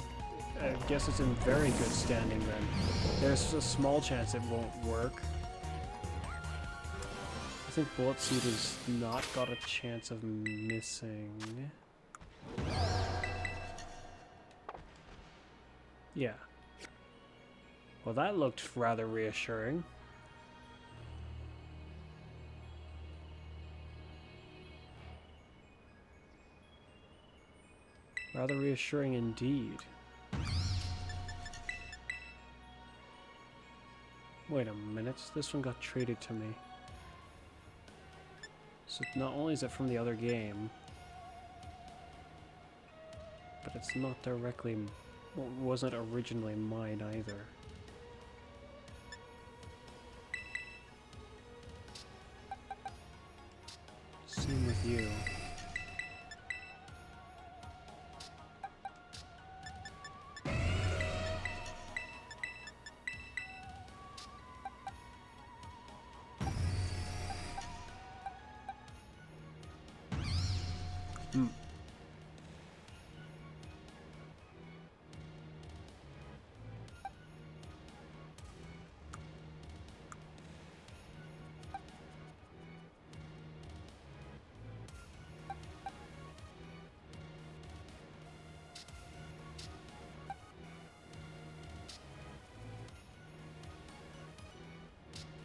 guess it's in very good standing then. There's a small chance it won't work. I think Bullet Seed has not got a chance of missing. Yeah. Well, that looked rather reassuring. Rather reassuring indeed. Wait a minute, this one got traded to me. So not only is it from the other game, but it's not directly, well, wasn't originally mine either. Same with you.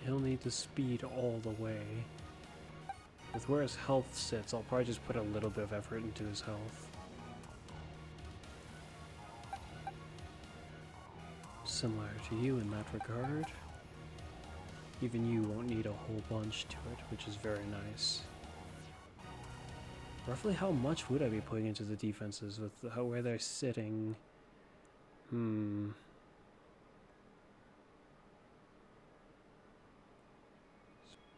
He'll need the speed all the way. With where his health sits, I'll probably just put a little bit of effort into his health. Similar to you in that regard. Even you won't need a whole bunch to it, which is very nice. Roughly how much would I be putting into the defenses with where they're sitting?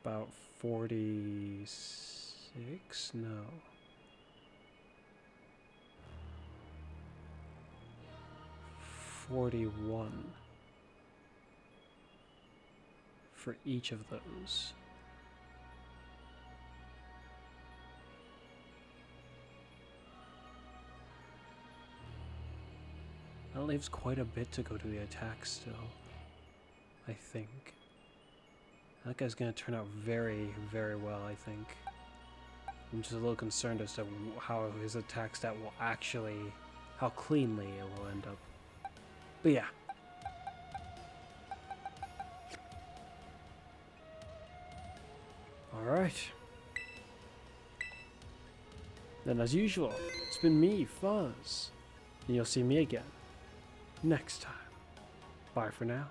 About 46? No. $41 for each of those. That leaves quite a bit to go to the attack still, I think. That guy's gonna turn out very, very well, I think. I'm just a little concerned as to how his attack stat will actually, how cleanly it will end up. But yeah. Alright. Then as usual, it's been me, Fuzz. And you'll see me again next time. Bye for now.